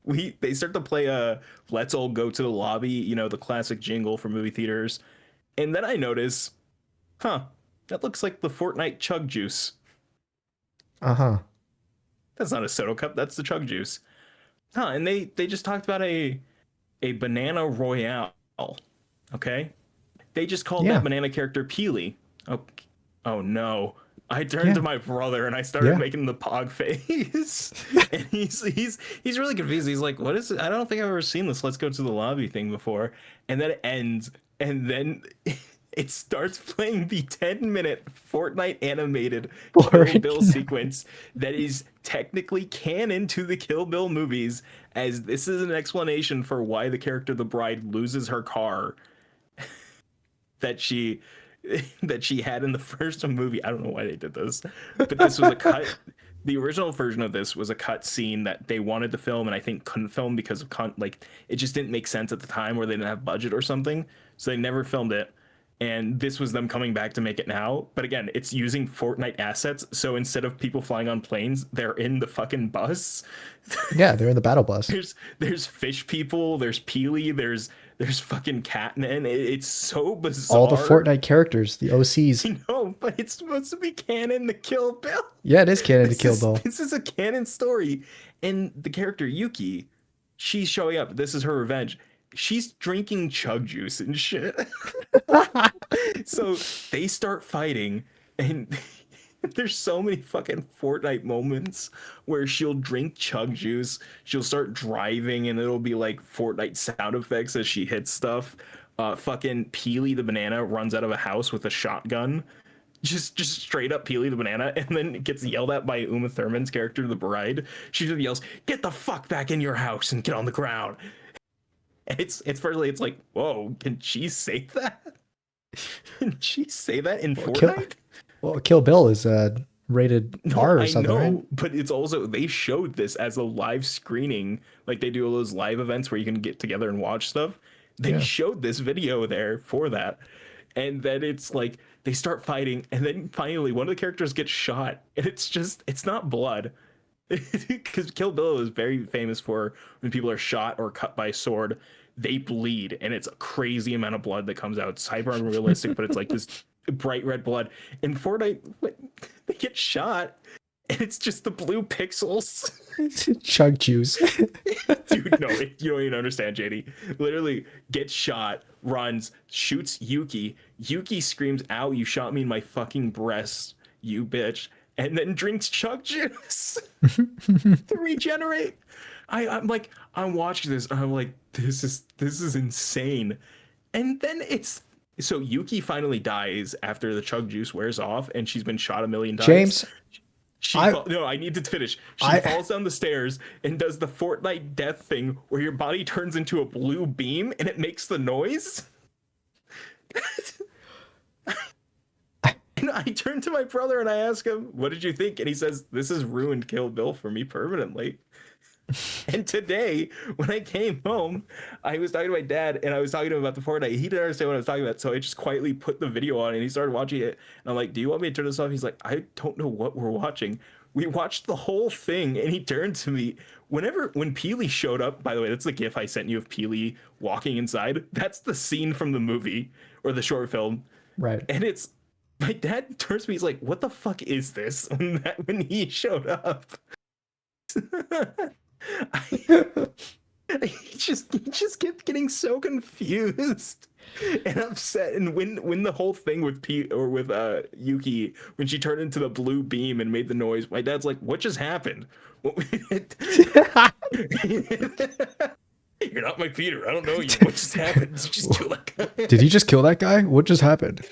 they start to play a "Let's all go to the lobby," the classic jingle for movie theaters, and then I notice, huh, that looks like the Fortnite chug juice. Uh-huh. That's not a soda cup. That's the chug juice. Huh? And they just talked about a banana royale. Okay, they just called that Yeah. banana character Peely. Oh, oh no. I turned to Yeah. my brother and I started Yeah. making the pog face, and he's really confused. He's like, "What is it? I don't think I've ever seen this. Let's go to the lobby thing before." And then it ends, and then it starts playing the 10-minute Fortnite animated Kill Bill Boring. sequence that is technically canon to the Kill Bill movies, as this is an explanation for why the character the bride loses her car that she that she had in the first movie. I don't know why they did this, but this was a cut. The original version of this was a cut scene that they wanted to film and I think couldn't film because of like it just didn't make sense at the time, or they didn't have budget or something, so they never filmed it. And this was them coming back to make it now. But again, it's using Fortnite assets. So instead of people flying on planes, they're in the fucking bus. Yeah, they're in the battle bus. There's fish people, there's Peely, there's fucking Catman. It's so All the bizarre. Fortnite characters, the OCs. I know, but it's supposed to be canon to Kill Bill. Yeah, it is canon to This Kill is Bill. this is a canon story, and the character Yuki, she's showing up. This is her revenge, she's drinking chug juice and shit. So they start fighting, and there's so many fucking Fortnite moments where she'll drink chug juice, she'll start driving, and it'll be like Fortnite sound effects as she hits stuff. Fucking Peely the banana runs out of a house with a shotgun, just straight up Peely the banana, and then gets yelled at by Uma Thurman's character, the bride. She just yells, "Get the fuck back in your house and get on the ground." And it's firstly, it's like, whoa, can she say that? Can she say that in Fortnite? Kill Bill is rated No, R or I something, right? know, but it's also they showed this as a live screening, like they do all those live events where you can get together and watch stuff. They Yeah. showed this video there for that, and then it's like they start fighting, and then finally one of the characters gets shot, and it's not blood, because Kill Bill is very famous for when people are shot or cut by a sword, they bleed, and it's a crazy amount of blood that comes out. It's hyper unrealistic, but it's like this bright red blood. In Fortnite, they get shot, and it's just the blue pixels. Chug juice. Dude, no, you don't even understand, JD. Literally gets shot, runs, shoots Yuki. Yuki screams, "Ow, you shot me in my fucking breast, you bitch," and then drinks chug juice to regenerate. I'm like, I'm watching this, and I'm like, this is insane. And then it's so Yuki finally dies after the chug juice wears off, and she's been shot a million times. James, No, I need to finish. She I falls down the stairs and does the Fortnite death thing where your body turns into a blue beam and it makes the noise. And I turn to my brother and I ask him, "What did you think?" And he says, "This has ruined Kill Bill for me permanently." And today, when I came home, I was talking to my dad and I was talking to him about the Fortnite. He didn't understand what I was talking about, so I just quietly put the video on and he started watching it. And I'm like, "Do you want me to turn this off?" He's like, "I don't know what we're watching." We watched the whole thing, and he turned to me. When Peely showed up, by the way, that's the gif I sent you of Peely walking inside. That's the scene from the movie or the short film. right. And it's my dad turns to me, he's like, "What the fuck is this?" When he showed up. He just kept getting so confused and upset. And when the whole thing with Yuki, when she turned into the blue beam and made the noise, my dad's like, "What just happened?" "You're not my Peter. I don't know you. What just happened? Did you just kill that guy?" Did he just kill that guy? What just happened?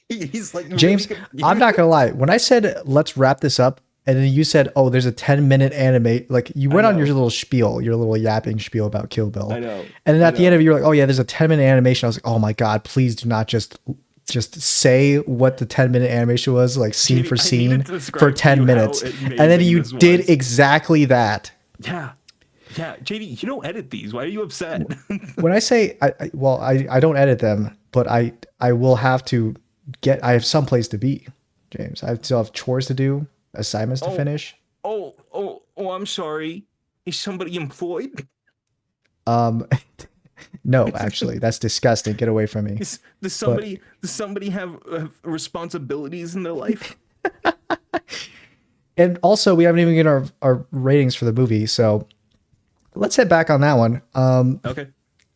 He's like, James, really I'm not gonna lie. When I said let's wrap this up, and then you said, "Oh, there's a 10-minute anime," like you went on your little spiel, your little yapping spiel about Kill Bill. I know. And then at the end of it, you're like, "Oh yeah, there's a 10-minute animation." I was like, "Oh my god, please do not just say what the 10-minute animation was, like scene for scene for 10 minutes." And then you did exactly that. Yeah. Yeah, JD, you don't edit these. Why are you upset? When I say I don't edit them, but I will have to I have some place to be, James. I still have chores to do, assignments to finish. Oh, I'm sorry. Is somebody employed? No, actually, that's disgusting. Get away from me. Does somebody have responsibilities in their life? And also, we haven't even given our ratings for the movie, so let's head back on that one. Okay.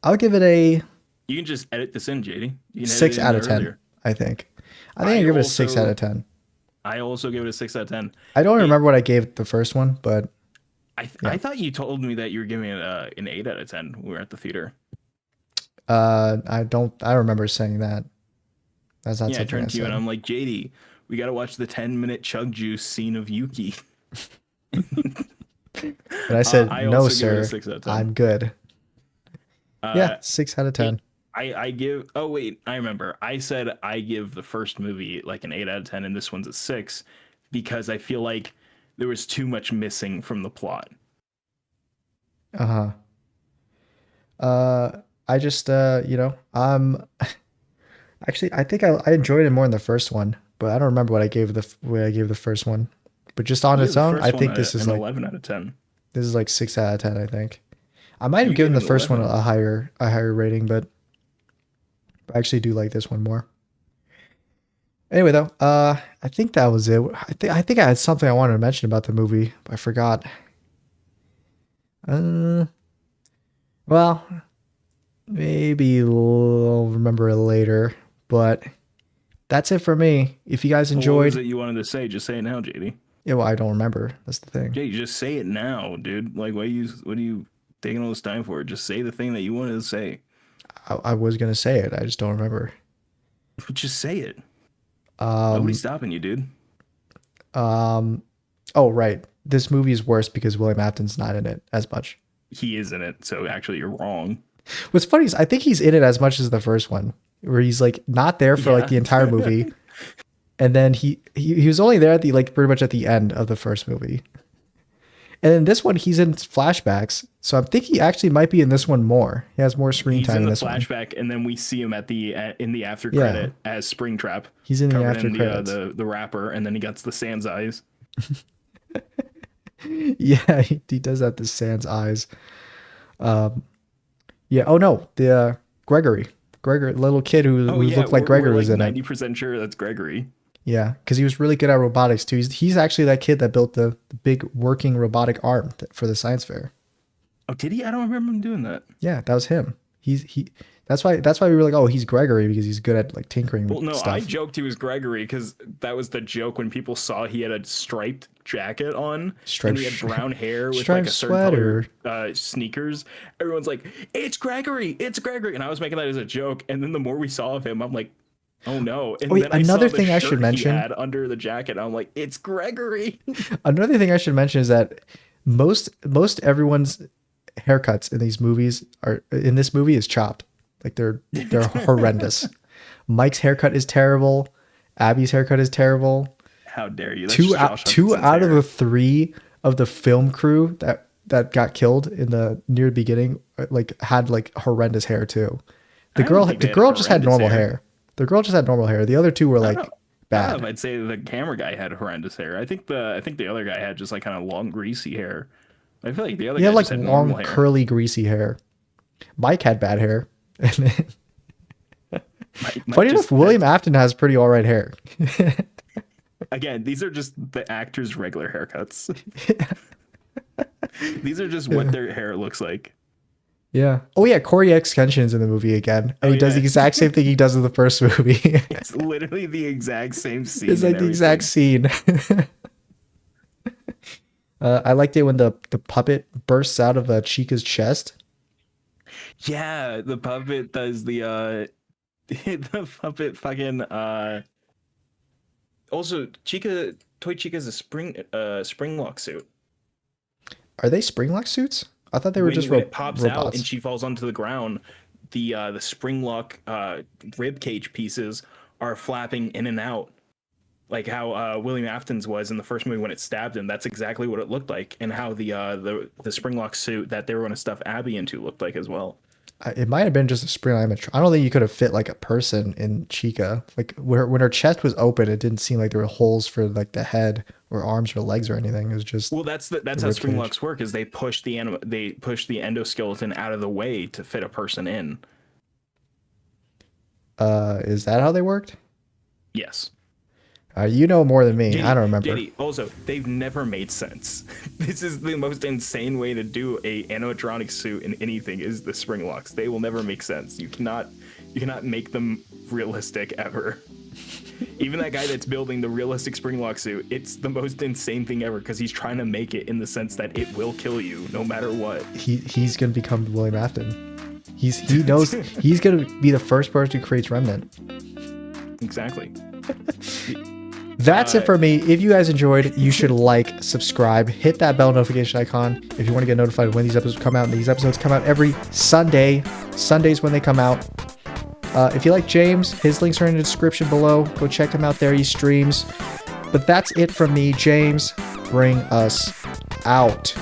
I'll give it a You can just edit this in, JD. You can 6 edit it out in of 10. earlier. I think I give it a 6 out of 10. I also give it a 6 out of 10. I don't remember what I gave the first one, but I thought you told me that you were giving it an 8 out of 10 when we were at the theater. I remember saying that. That's not Yeah, I something I turned to you said. and I'm like, "JD, we got to watch the 10-minute chug juice scene of Yuki." But I said, I "No, also give it a sir, 6 out of 10. I'm good." Yeah, 6 out of 10. I give. Oh wait, I remember. I said I give the first movie like an 8 out of 10, and this one's a 6 because I feel like there was too much missing from the plot. Uh-huh. I just actually I think I enjoyed it more in the first one, but I don't remember what I gave the first one. But just on its own, I think this is an like 11 out of 10. this is like 6 out of 10, I think. I might have You given gave the it first one 11. a higher rating, but I actually do like this one more. Anyway, though, I think that was it. I think I had something I wanted to mention about the movie, but I forgot. Well, Maybe I'll remember it later, but that's it for me. If you guys Well, what was enjoyed, it you wanted to say? Just say it now, JD. yeah, well, I don't remember. That's the thing. JD, just say it now, dude. Like, what are you taking all this time for? Just say the thing that you wanted to say. I was gonna say it. I just don't remember. Just say it. Um, Nobody's stopping you, dude. um, oh, right. This movie is worse because William Afton's not in it as much. He is in it, so actually you're wrong. What's funny is I think he's in it as much as the first one, where he's like not there for like Yeah. the entire movie, and then he was only there at the like pretty much at the end of the first movie. And in this one, he's in flashbacks, so I'm thinking he actually might be in this one more. He has more screen He's time in in the this one. flashback, and then we see him at the in the after Yeah. credit as Springtrap. He's in the covered after in credits. the wrapper, and then he gets the Sans eyes. Yeah, he does have the Sans eyes. Yeah. Oh no, the Gregory, little kid who Yeah, looked like Gregory we're was like in it. 90% sure that's Gregory. Yeah, because he was really good at robotics too. He's actually that kid that built the big working robotic arm for the science fair. Oh, did he? I don't remember him doing that. Yeah, that was him. He. That's why we were like, oh, he's Gregory because he's good at like tinkering Well, no, stuff. I joked he was Gregory because that was the joke when people saw he had a striped jacket on Striped and he had brown hair with like striped a certain sweater. color sneakers. Everyone's like, "It's Gregory! It's Gregory!" And I was making that as a joke. And then the more we saw of him, I'm like, "Oh no!" And Wait, then I another saw the thing I should shirt mention- he had under the jacket. I'm like, "It's Gregory!" Another thing I should mention is that most everyone's haircuts in these movies are in this movie is chopped. Like they're horrendous. Mike's haircut is terrible. Abby's haircut is terrible. How dare you? That's Two just out Josh two Hudson's out of hair. the three of the film crew that got killed in the near beginning like had like horrendous hair too. I don't think The they had girl just had horrendous normal hair. hair. The girl just had normal hair. The other two were like I don't know bad. if I'd say the camera guy had horrendous hair. I think the other guy had just like kind of long, greasy hair. I feel like the other He guy had like just had long, normal hair. curly, greasy hair. Mike had bad hair. And then, Might funny just- enough, William Afton has pretty all right hair. Again, these are just the actors' regular haircuts. These are just what their hair looks like. Yeah. Oh yeah, Corey Extension's in the movie again, and he does the yeah. exact same thing he does in the first movie. It's literally the exact same scene. It's like and the exact everything. scene. I liked it when the puppet bursts out of Chica's chest. Yeah, the puppet does the the puppet fucking also Toy Chica's a spring lock suit. Are they springlock suits? I thought they were just When it pops out robots. and she falls onto the ground, the spring lock rib cage pieces are flapping in and out, like how William Afton's was in the first movie when it stabbed him. That's exactly what it looked like, and how the spring lock suit that they were going to stuff Abby into looked like as well. It might have been just a spring animatronic. I don't think you could have fit like a person in Chica. Like when her chest was open, it didn't seem like there were holes for like the head or arms or legs or anything. It was just Well, that's how rib spring cage. locks work. Is they push the endoskeleton out of the way to fit a person in. Is that how they worked? Yes. You know more than me. JD, I don't remember. JD, also, they've never made sense. This is the most insane way to do a animatronic suit in anything is the spring locks. They will never make sense. You cannot make them realistic ever. Even that guy that's building the realistic spring lock suit, it's the most insane thing ever because he's trying to make it in the sense that it will kill you no matter what. He's gonna become William Afton. He knows he's gonna be the first person who creates Remnant. Exactly. That's it for me. If you guys enjoyed, you should like, subscribe, hit that bell notification icon if you want to get notified when these episodes come out. And these episodes come out every Sundays when they come out. If you like James, his links are in the description below. Go check him out there. He streams. But that's it from me, James. Bring us out.